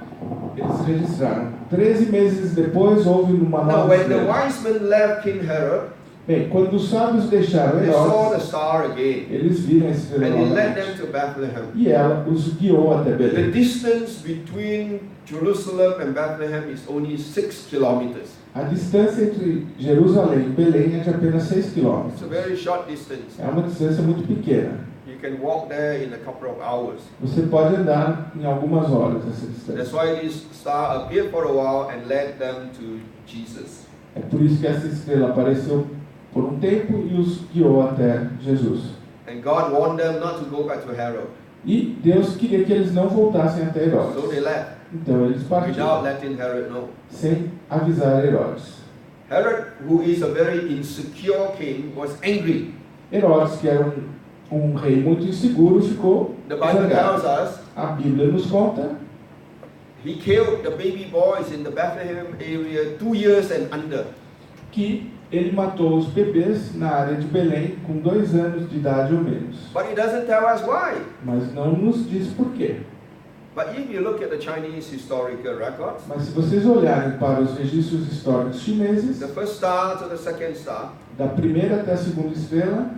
Eles registraram. 13 meses depois houve uma Now, nova when the estrela. wise men left King Herod, Bem, quando os sábios deixaram they saw the Herodes, star again, eles viram a estrela and he led them novamente. to Bethlehem. E ela os guiou até The Belém. distance between Jerusalem and Bethlehem is only 6 kilometers. A distância entre Jerusalém e Belém é de apenas 6 It's a quilômetros. very short distance. É uma distância muito pequena. You can walk there in a couple of hours. Você pode andar em algumas horas essa That's distância. why this star appeared for a while and led them to Jesus. É por isso que essa estrela apareceu por um tempo e os guiou até Jesus. And God warned them not to go back to Herod. E Deus queria que eles não voltassem até So Herodes. they left Então eles without partiram, letting Herod know. sem avisar Herodes. Herod, who is a very insecure king, was angry. Herodes, que era um rei muito inseguro, ficou The Bible tells zangado. us A Bíblia nos conta he killed the baby boys in the Bethlehem area 2 years and under. que ele matou os bebês na área de Belém com 2 anos de idade ou menos. But he doesn't tell us why. Mas não nos diz por quê. But if you look at the Chinese historical records, Mas se vocês olharem para os registros históricos chineses, the first star to the second star, da primeira até a segunda estrela,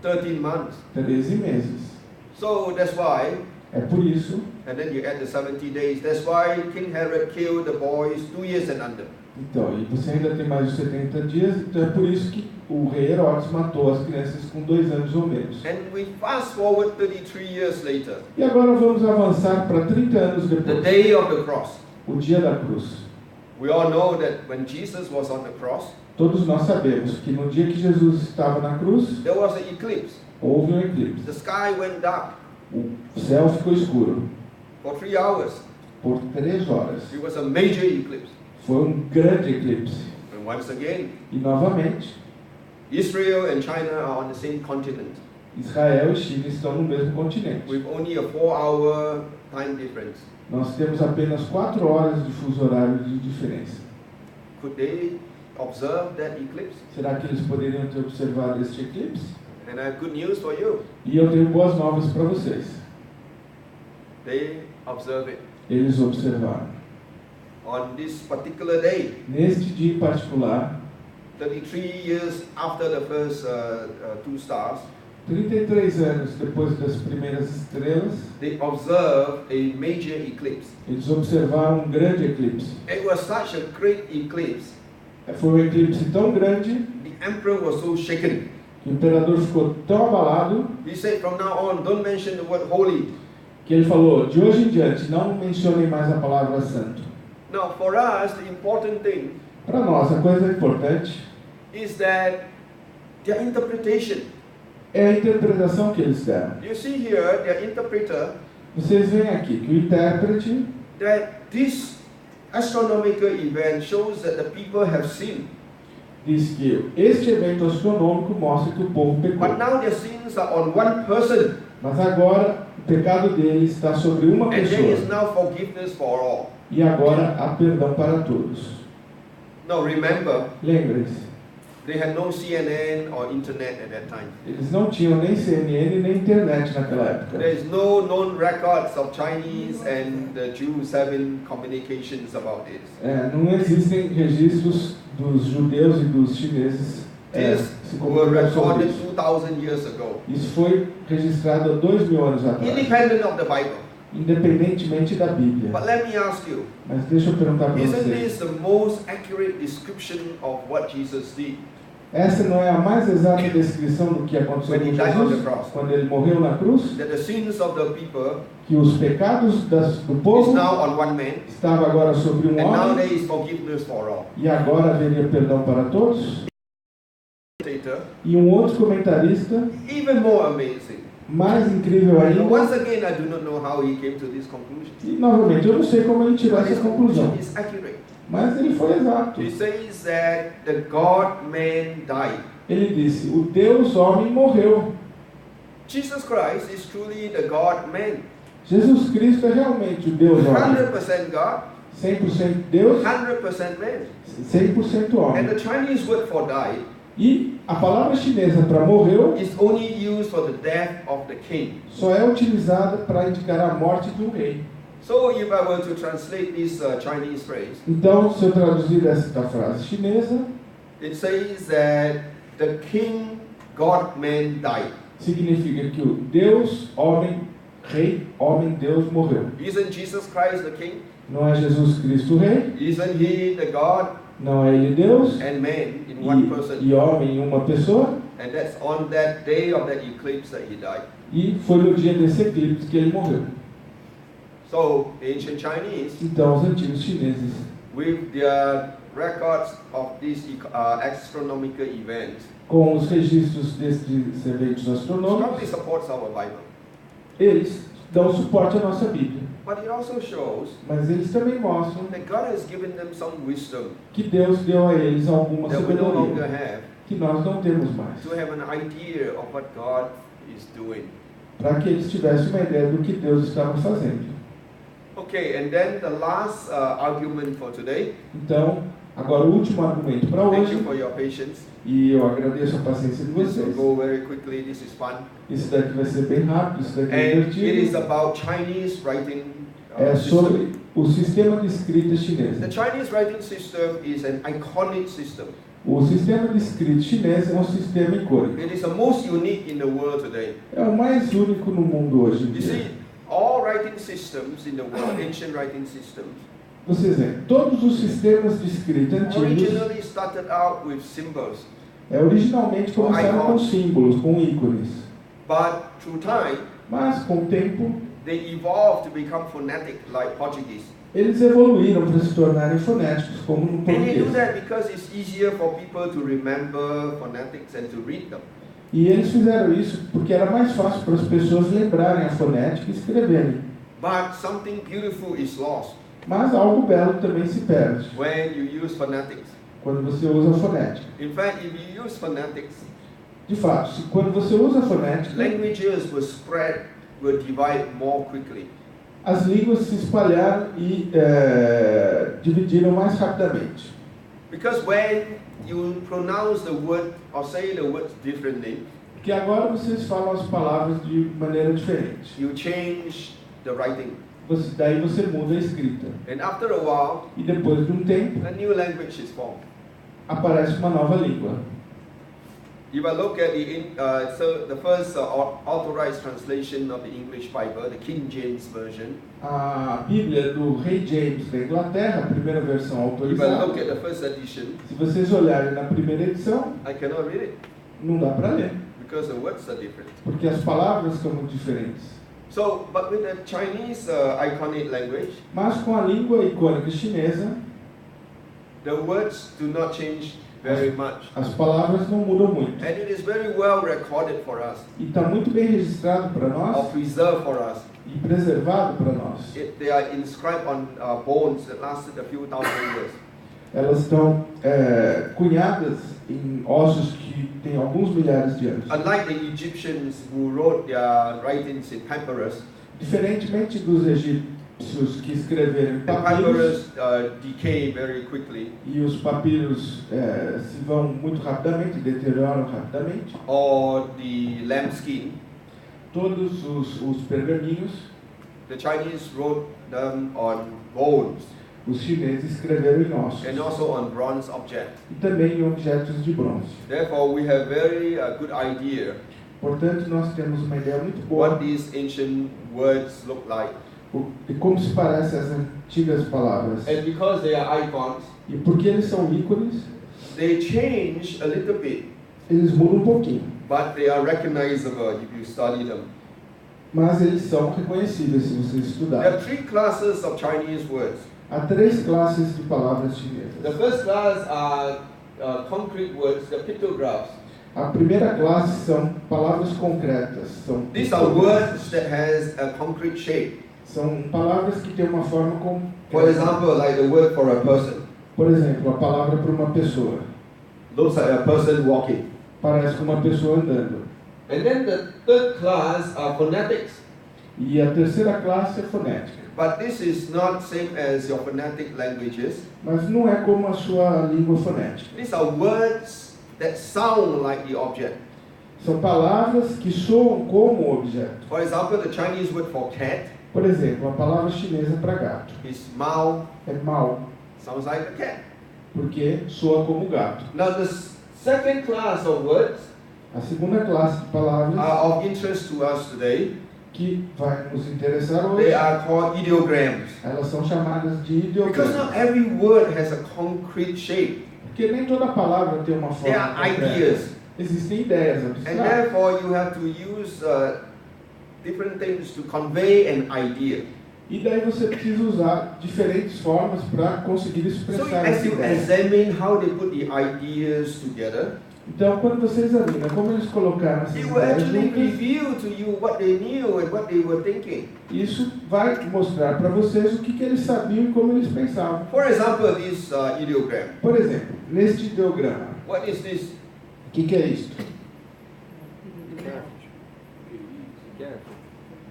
13 months. 13 meses. So that's why, É por isso, and then you add the 70 days, that's why King Herod killed the boys 2 years and under. então, e você ainda tem mais de 70 dias, então é por isso que o rei Herodes matou as crianças com 2 anos ou menos. And we fast forward 33 years later, E agora vamos avançar para 30 anos the depois, day of the cross. o dia da cruz. We all know that when Jesus was on the cross, Todos nós sabemos que no dia que Jesus estava na cruz, there was an eclipse. houve um eclipse. The sky went dark O céu ficou escuro for 3 hours. por 3 horas. It was a major eclipse. Foi um grande eclipse. And once again, E novamente, Israel and China are on the same continent, Israel e China estão no mesmo continente. with only a 4-hour time difference. Nós temos apenas 4 horas de fuso horário de diferença. Could they observe that eclipse? Será que eles poderiam ter observado este eclipse? And I have good news for you. E eu tenho boas novas para vocês. They observed it Eles observaram. on this particular day, Neste dia em particular, 33 years after the first 2 stars, 33 anos depois das primeiras estrelas, they observed a major eclipse. eles observaram um grande eclipse. It was such a great eclipse, Foi um eclipse tão grande the emperor was so shaken. O imperador ficou tão abalado He said, from now on, don't mention the word holy. que ele falou, de hoje em diante, não mencionem mais a palavra santo. Now, for us, the important thing Para nós, a coisa importante is that their interpretation. é a interpretação que eles deram. You see here, their interpreter, Vocês veem aqui que o intérprete that this astronomical event shows that the people have sinned. diz que este evento astronômico mostra que o povo pecou. But now their sins are on one person. Mas agora o pecado dele está sobre uma And there is pessoa. now forgiveness for all. E agora há perdão para todos. Now remember, Lembrem-se, they had no CNN or internet at that time. eles não tinham nem CNN nem internet naquela época. There is no known records of Chinese and the Jews having communications about this. Não existem registros dos judeus e dos chineses These se were comunicando sobre recorded isso. 2,000 years ago, Isso foi registrado há 2000 anos atrás, independent of the Bible. independentemente da Bíblia. But let me ask you, Mas deixa eu perguntar para isn't vocês. this the most accurate description of what Jesus did? Essa não é a mais exata descrição do que aconteceu When he com died on the Jesus cross. quando ele morreu na cruz? That the sins of the people Que os pecados do is povo now on one man, estavam agora sobre and now homem there is forgiveness for all. e agora haveria perdão para todos? Later, E outro comentarista, even more amazing. mais incrível Now, ainda, once again, I do not know how he came to this conclusion. e novamente, eu não sei como ele tirou But essa his conclusão, conclusion is accurate. mas ele foi exato. He says that the God-man died. Ele disse, o Deus homem morreu. Jesus Christ is truly the God-man. Jesus Cristo é realmente o Deus homem. 100% God, 100% Deus, 100% man. 100% And homem. the Chinese word for die E a palavra chinesa para morreu is only used for the death of the king. só é utilizada para indicar a morte de um rei. So if I were to translate this Chinese phrase, Então, se eu traduzir esta frase chinesa, it says that the king, God-man died. significa que o Deus, homem, rei, homem, Deus morreu. Isn't Jesus Christ the king? Não é Jesus Cristo o rei, Isn't he the God não é ele Deus and man in one person? e homem em uma pessoa. And that's on that day of that eclipse that he died. E foi no dia desse eclipse que ele morreu. So the ancient Chinese, Então, os antigos chineses, with their records of these astronomical events, com os registros destes eventos strongly astronômicos, supports our Bible. eles dão suporte à nossa Bíblia. But it also shows Mas eles também mostram that God has given them some wisdom que Deus deu a eles alguma that we no longer sabedoria have que nós não temos mais, to have an idea of what God is doing. para que eles tivessem uma ideia do que Deus estava fazendo. Okay, and then the last argument for today. Então, agora o último argumento para Thank hoje, you for your patience. e eu agradeço a paciência de This will vocês. go very quickly. This is fun. Isso daqui vai ser bem rápido, isso daqui é And it is divertido. about Chinese writing É system. sobre o sistema de escrita The chinesa. Chinese writing system is an iconic system. O sistema de escrita chinês é um sistema icônico. It is the most unique in the world today. É o mais único no mundo hoje em You dia. see, all writing systems in the world, ancient writing systems, Vocês veem, todos os sistemas de escrita antigos originally started out with symbols. originalmente começaram com símbolos, com ícones. But through time, Mas com o tempo, they evolved to become phonetic like Portuguese. eles evoluíram para se tornarem fonéticos, como no And they do português. that because it's easier for people to remember phonetics and to read them. E eles fizeram isso porque era mais fácil para as pessoas lembrarem a fonética e escreverem. But something beautiful is lost Mas algo belo também se perde when you use phonetics. quando você usa a fonética. In fact, if you use phonetics, De fato, quando você usa a fonética, languages will spread, will divide more quickly. as línguas se espalharam e dividiram mais rapidamente. Because when you pronounce the word or say the words differently, Porque agora vocês falam as palavras de maneira diferente. you change the writing. Daí você muda a escrita. And after a while, E depois de um tempo, a new language is formed. aparece uma nova língua. If I look at the first authorized translation of the English Bible, the King James Version, A Bíblia do Rei James da Inglaterra, a primeira versão if I look autorizada, at the first edition, se vocês olharem na primeira edição, I cannot read it. não dá para ler, because the words are different. porque as palavras são muito diferentes. So, but with the Chinese iconic language, Mas com a língua icônica chinesa, the words do not change very much. as palavras não mudam muito. And it is very well recorded for us, E está muito bem registrado para or nós preserved for us. e preservado para nós. They are inscribed on bones that lasted a few thousand years. Elas estão cunhadas em ossos que têm alguns milhares de anos. Unlike the Egyptians who wrote their writings in papyrus, Diferentemente dos egípcios que escreveram em the papiros, papyrus decay very quickly, e os papiros se vão muito rapidamente, deterioram rapidamente, or the lambskin, todos os pergaminhos, the Chinese wrote them on bones os chineses escreveram em ossos and also on bronze objects. e também em objetos de bronze. Therefore, we have very good idea Portanto, nós temos uma ideia muito boa what these ancient words look like. de como se parecem as antigas palavras. And because they are icons, E porque eles são ícones, they change a little bit, eles mudam um pouquinho, but they are recognizable if you study them. mas eles são reconhecíveis se você There estudar. are three classes of Chinese words. Há 3 classes de palavras The chinesas. first class are concrete words, the pictographs. A primeira classe são palavras concretas, são These are words that has a concrete shape. são palavras que têm uma forma concreta. For example, like the word for a person. Por exemplo, a palavra para uma pessoa Looks like a person walking. parece com uma pessoa andando. And then the third class are phonetics. E a terceira classe é fonética. But this is not same as your phonetic languages. Mas não é como a sua língua fonética. These are words that sound like the object. São palavras que soam como objeto. For example, the Chinese word for cat Por exemplo, a palavra chinesa para gato is mao, é mau, sounds like a cat. porque soa como gato. Now the second class of words A segunda classe de palavras are of interest to us today. que vai nos interessar hoje, They are called ideograms. elas são chamadas de Because not ideogramas. every word has a concrete shape. Porque nem toda palavra tem uma They forma are concreta. ideas. Existem ideias And abstratas. therefore you have to use different things to convey an idea. E daí você precisa usar diferentes formas para conseguir So expressar as essa you ideia. examine how they put the ideas together, Então, quando você examina como eles colocaram essas it will ideias actually juntas, reveal to you what they knew and what they were thinking. isso vai mostrar para vocês o que eles sabiam e como eles pensavam. For example, this ideogram. Por exemplo, neste ideograma, What is this? o que é isto?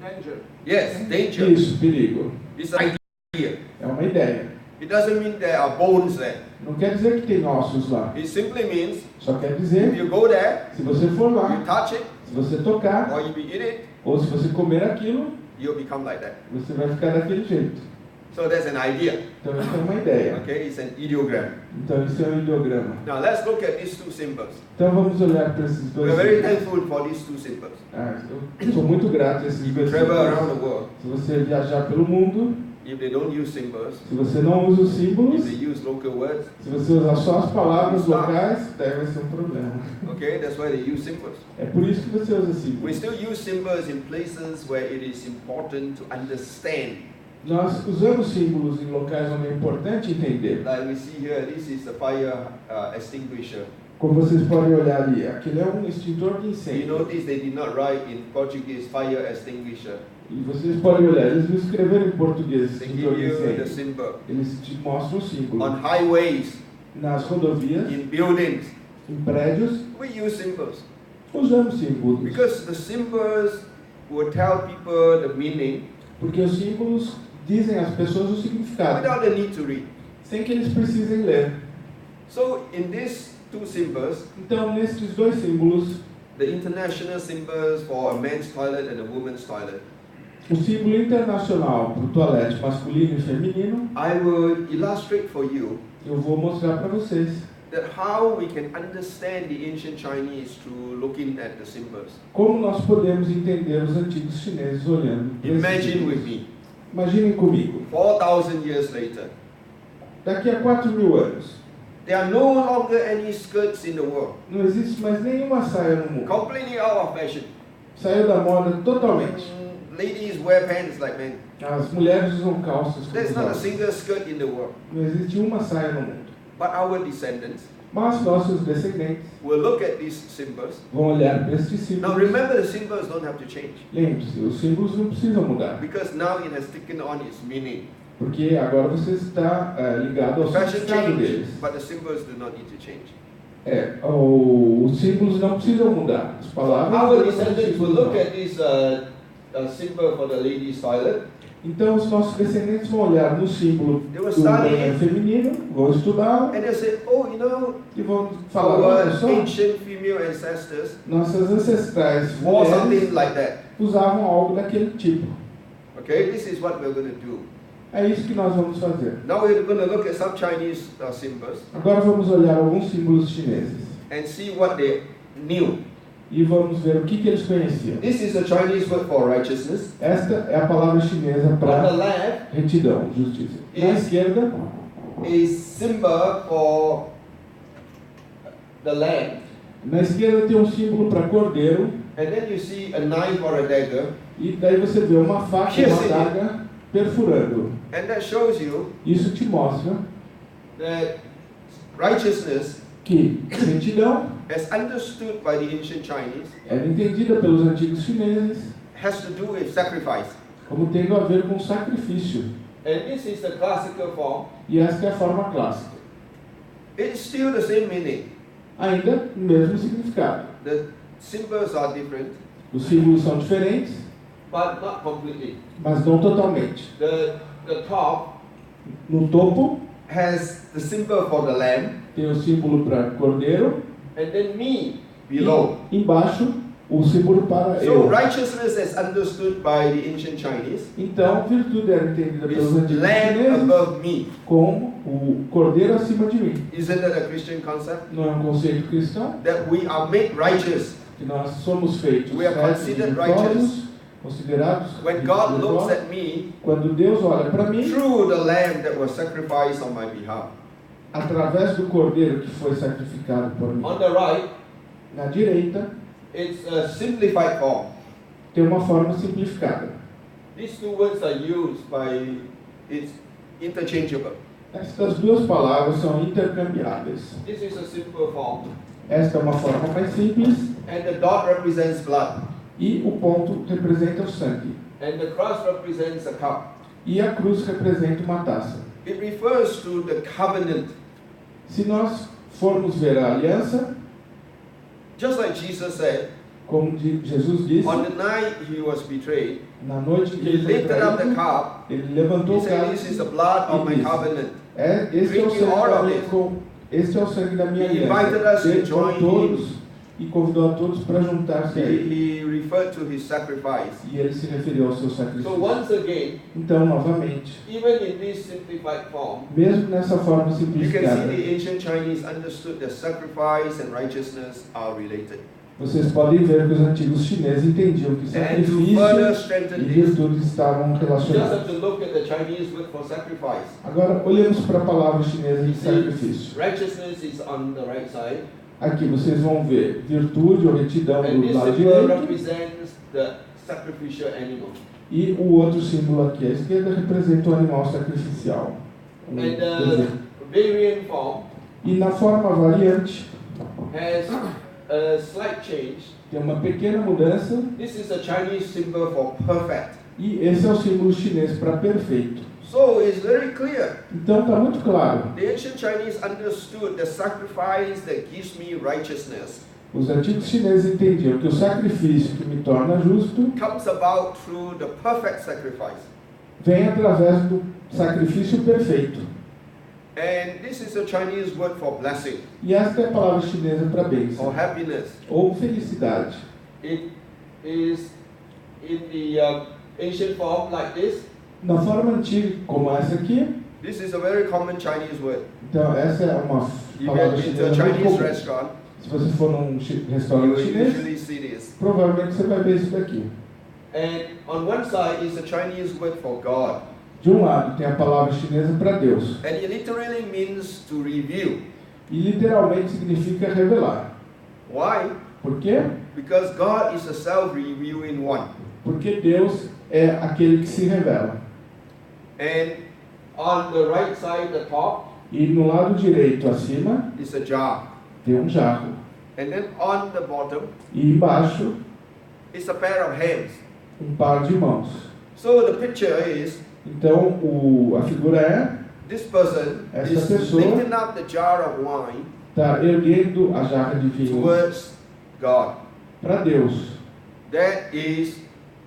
Danger. Yes, danger. Isso, perigo. It's an idea. É uma ideia. It doesn't mean there are bones there. Não quer dizer que tem ossos lá. It simply means Só quer if dizer, you go there, se você for you lá, touch it, se você tocar, or you eat it, ou se você comer aquilo, you'll become like that. você vai ficar daquele jeito. So that's an idea. Então, isso é uma ideia. Okay, it's an ideogram. Então, isso é um ideograma. Now let's look at these two symbols. Então, vamos olhar para esses dois. We're very símbolos. thankful for these two symbols. Eu sou muito grato a esses If you dois travel símbolos. around the world, Se você viajar pelo mundo, if they don't use symbols, se você não usa os if símbolos, they use local words, se você usar só as palavras locais, daí vai ser um problema. okay, that's why they use symbols. É por isso que você usa We símbolos. still use symbols in places where it is important to understand. Nós usamos símbolos em locais onde é importante entender. Like we see here, this is the fire extinguisher. Como vocês podem olhar ali, aquele é um extintor de You incêndio. notice they did not write in Portuguese fire extinguisher. E vocês podem olhar, eles não escreveram em português They extintor give de you the incêndio. symbol. Eles te mostram o símbolo. On highways, Nas rodovias, in buildings, em prédios, we use symbols. usamos símbolos. Because the symbols will tell people the meaning Porque os símbolos dizem às pessoas o significado, without the need to read. sem que eles precisem ler. So in these two symbols, Então, nesses dois símbolos, the international symbols for a man's toilet and a woman's toilet, o símbolo internacional para o toalete masculino e feminino, I will illustrate for you eu vou mostrar para vocês that how we can understand the ancient Chinese through looking at the symbols. como nós podemos entender os antigos chineses olhando para esses Imagine símbolos. with me, Imaginem comigo, 4,000 years later, daqui a 4.000 anos, There are no longer any skirts in the world. Não existe mais nenhuma saia no mundo. Completely out of fashion. Saiu da moda totalmente. Ladies wear pants like men. As mulheres usam calças como There's os not a homens. single skirt in the world. Não existe uma saia no mundo. But our descendants Mas nossos descendentes will look at these symbols. vão olhar para estes Now símbolos. remember, the symbols don't have to change. Lembre-se, os símbolos não precisam mudar. Because now it has taken on its meaning. Porque agora você está ligado ao Fashion significado changes, deles. but the symbols do not need to change. Os símbolos não precisam mudar. As palavras Our não descendants will precisam look mudar. at this symbol for the ladies' toilet. Então os nossos descendentes vão olhar no símbolo They will do study banheiro feminino, vão estudar And they say, oh, you know, e vão falar, our olha só, ancient female ancestors nossas ancestrais wore mulheres something like that. usavam algo daquele tipo. Okay, this is what we're going to do. É isso que nós vamos fazer. Now we're going to look at some Chinese symbols Agora vamos olhar alguns símbolos chineses and see what they knew. e vamos ver o que eles conheciam. This is the Chinese word for righteousness. Esta é a palavra chinesa On the para left retidão, justiça. Na Is- esquerda, is symbol for the lamb. na esquerda tem um símbolo para cordeiro And then you see a knife or a dagger. e daí você vê uma faca e uma Piercing. adaga perfurando. And that shows you Isso te mostra that righteousness, que retidão as understood by the ancient Chinese, era entendida pelos antigos chineses has to do with sacrifice. como tendo a ver com sacrifício. And this is the classical form. E esta é a forma clássica. It's still the same meaning. Ainda o mesmo significado. The symbols are different, Os símbolos são diferentes, but not completely. mas não totalmente. The top No topo has the symbol for the lamb, tem o símbolo para cordeiro and then me below. e embaixo o símbolo para So eu. righteousness as understood by the ancient Chinese Então, virtude era entendida pelos is antigos lamb chineses above me. como o cordeiro acima de mim. Isn't that a Christian concept? Não é um conceito cristão? That we are made righteous. Que nós somos feitos We are certos e considered vitoriosos, considerados When God looks vitoriosos. at me Quando Deus olha para mim, through the lamb that was sacrificed on my behalf. através do cordeiro que foi sacrificado por mim. On the right, Na direita, it's a simplified form. tem uma forma simplificada. These two words are used by, it's interchangeable. Estas duas palavras são intercambiáveis. This is a simple form. Esta é uma forma mais simples And the dot represents blood. e o ponto representa o sangue. And the cross represents a cup. E a cruz representa uma taça. It refers to the covenant. Se nós formos ver a aliança, Just like Jesus said, como Jesus disse, on the night he was betrayed, na noite que he ele foi lifted up the traído, cup. ele levantou He o said, this is cálice the blood of my e disse, covenant. este é o Drink sangue all da of minha it. este é o sangue da minha He invited us aliança. to Ele join convidou todos e convidou a todos para juntar-se a ele. He referred to his sacrifice. E ele se referiu ao seu So sacrifício. once again, Então, novamente, even in this simplified form, mesmo nessa forma you can simplificada, see the ancient Chinese understood that sacrifice and righteousness are related. vocês podem ver que os antigos chineses entendiam que And to further sacrifício e strengthen this, virtude estavam you just have relacionados. to look at the Chinese word for sacrifice. Agora, olhemos para a palavra chinesa You de see, sacrifício. righteousness is on the right side, Aqui vocês vão ver virtude ou retidão and do this lado symbol direito represents the sacrificial animal. e o outro símbolo aqui à esquerda representa o animal sacrificial. Um And desenho. the variant form E na forma variante has a slight change. tem uma pequena mudança This is a Chinese symbol for perfect. e esse é o símbolo chinês para perfeito. So it's very clear. Então está muito claro. The ancient Chinese understood the sacrifice that gives me righteousness Os antigos chineses entendiam que o sacrifício que me torna justo comes about through the perfect sacrifice. vem através do sacrifício perfeito. And this is a Chinese word for blessing E esta é a palavra chinesa para bênção or happiness. ou felicidade. It is in the ancient form like this. Na forma antiga, como essa aqui, This is a very common Chinese word. então essa é uma You palavra get into a chinesa muito Chinese comum. restaurant, Se você for num you restaurante will chinês, usually see this. provavelmente você vai ver isso daqui. And on one side is a Chinese word for God. De um lado tem a palavra chinesa para Deus. And it literally means to reveal. E literalmente significa revelar. Why? Por quê? Because God is a self-revealing one. Porque Deus é aquele que se revela. And on the right side, the top, E no lado direito, acima, is a jar. tem um jarro. And then on the bottom, E embaixo, is a pair of hands. par de mãos. So the picture is, Então, a figura é, this person Essa is pessoa lifting up the jar of wine está erguendo a jarra de vinho towards God. para Deus. That is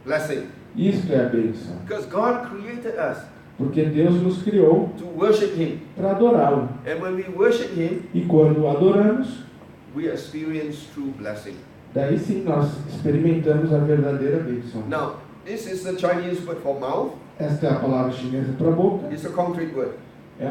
blessing. Isto é a bênção. Because God created us Porque Deus nos criou to worship Him. para adorá-lo. And when we worship Him, E quando o adoramos, we experience true blessing. daí sim nós experimentamos a verdadeira bênção. Now, this is the Chinese word for mouth. Esta é a palavra chinesa para boca. It's a concrete word. É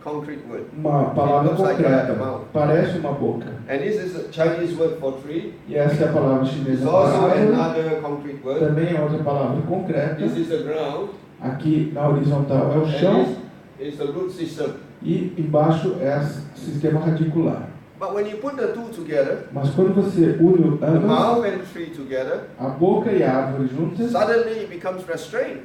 Concrete word. uma palavra It looks like concreta. a mouth. Parece uma boca. And this is the Chinese word for tree. E esta é a palavra It's chinesa para also árvore. another concrete word. Também é outra palavra concreta. This is the ground. Aqui na horizontal é o And chão. this is the root system. E embaixo é o sistema radicular. But when you put the two together, Mas quando você une the ambas, mouth and tree together, a boca e a árvore juntas, suddenly it becomes restrained.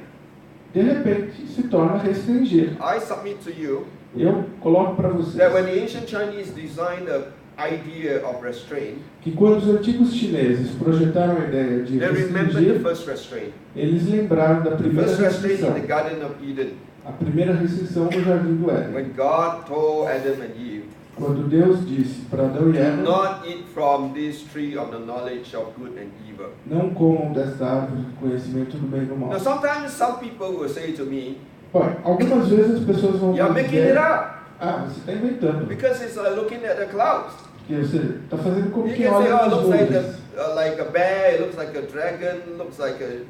de repente se torna restringir. I submit to you Eu coloco para vocês that when the ancient Chinese designed the idea of restraint, que quando os antigos chineses projetaram a ideia de they remembered the restringir, first restraint. eles lembraram da The primeira first restraint restrição. in the Garden of Eden, A primeira restrição no Jardim do Éden. when God told Adam and Eve, Quando Deus disse para Adão e do Eva, not eat from this tree of the knowledge of good and evil. não comam desta árvore do conhecimento do bem e do mal. Now sometimes some people will say to me, Bom, algumas vezes as pessoas vão you're making it dizer, up você está inventando. because it's looking at the clouds. Porque você está fazendo como You que can say, olha oh, it nas looks like nuvens. like a bear, it looks like a dragon, looks like a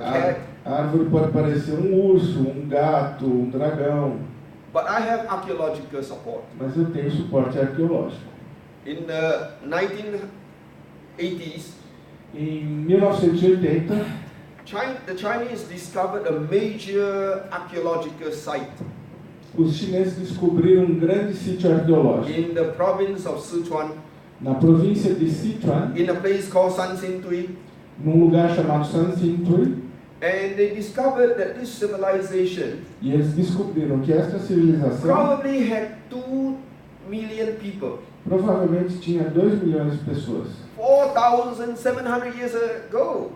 cat. A árvore pode parecer um urso, um gato, um dragão, But I have archaeological support. mas eu tenho suporte arqueológico. In the 1980s, Em 1980, the Chinese discovered a major archaeological site os chineses descobriram um grande sítio arqueológico in the province of Sichuan, na província de Sichuan, in a place called Sanxintui, num lugar chamado Sanxintui, and they discovered that this civilization e eles descobriram que esta civilização probably had 2 million people, provavelmente tinha 2 milhões de pessoas. 4,700 years ago.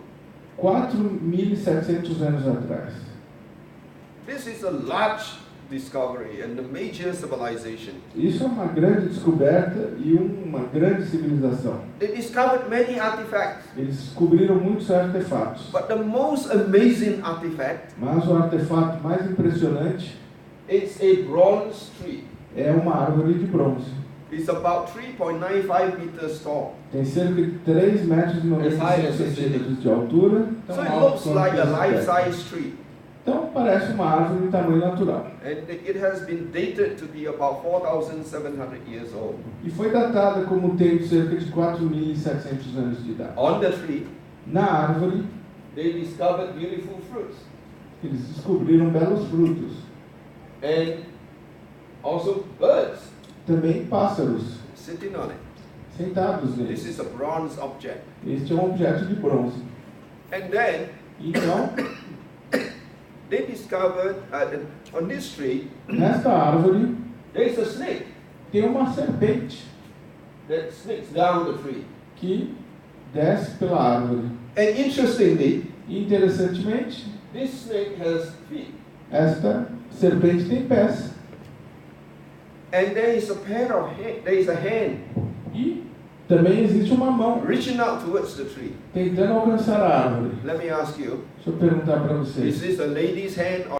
4.700 anos atrás. This is a large discovery and a major civilization. Isso é uma grande descoberta e uma grande civilização. They discovered many artifacts, Eles descobriram muitos artefatos, but the most amazing artifact mas o artefato mais impressionante is a bronze tree. é uma árvore de bronze. It's about 3.95 meters tall. Tem cerca de 3,95 metros de altura. So Tão it alto looks quanto like a esse pé. life-size tree. Então parece uma árvore de tamanho natural. And it has been dated to be about 4,700 years old. E foi datada como tendo cerca de 4.700 anos de idade. On the tree, Na árvore, they discovered beautiful fruits eles descobriram belos frutos. and also birds Também pássaros sitting on it. sentados This neles. is a bronze object. Este é um objeto de bronze. And then Então, they discovered on this tree, nesta árvore, there is a snake tem uma serpente that sneaks down the tree. que desce pela árvore. And interestingly, E, interessantemente, this snake has feet. esta serpente tem pés. And there is a pair of there is a hand E também existe uma mão reaching out towards the tree. tentando alcançar a árvore. Let me ask you, Deixa eu perguntar para is vocês. this a lady's hand or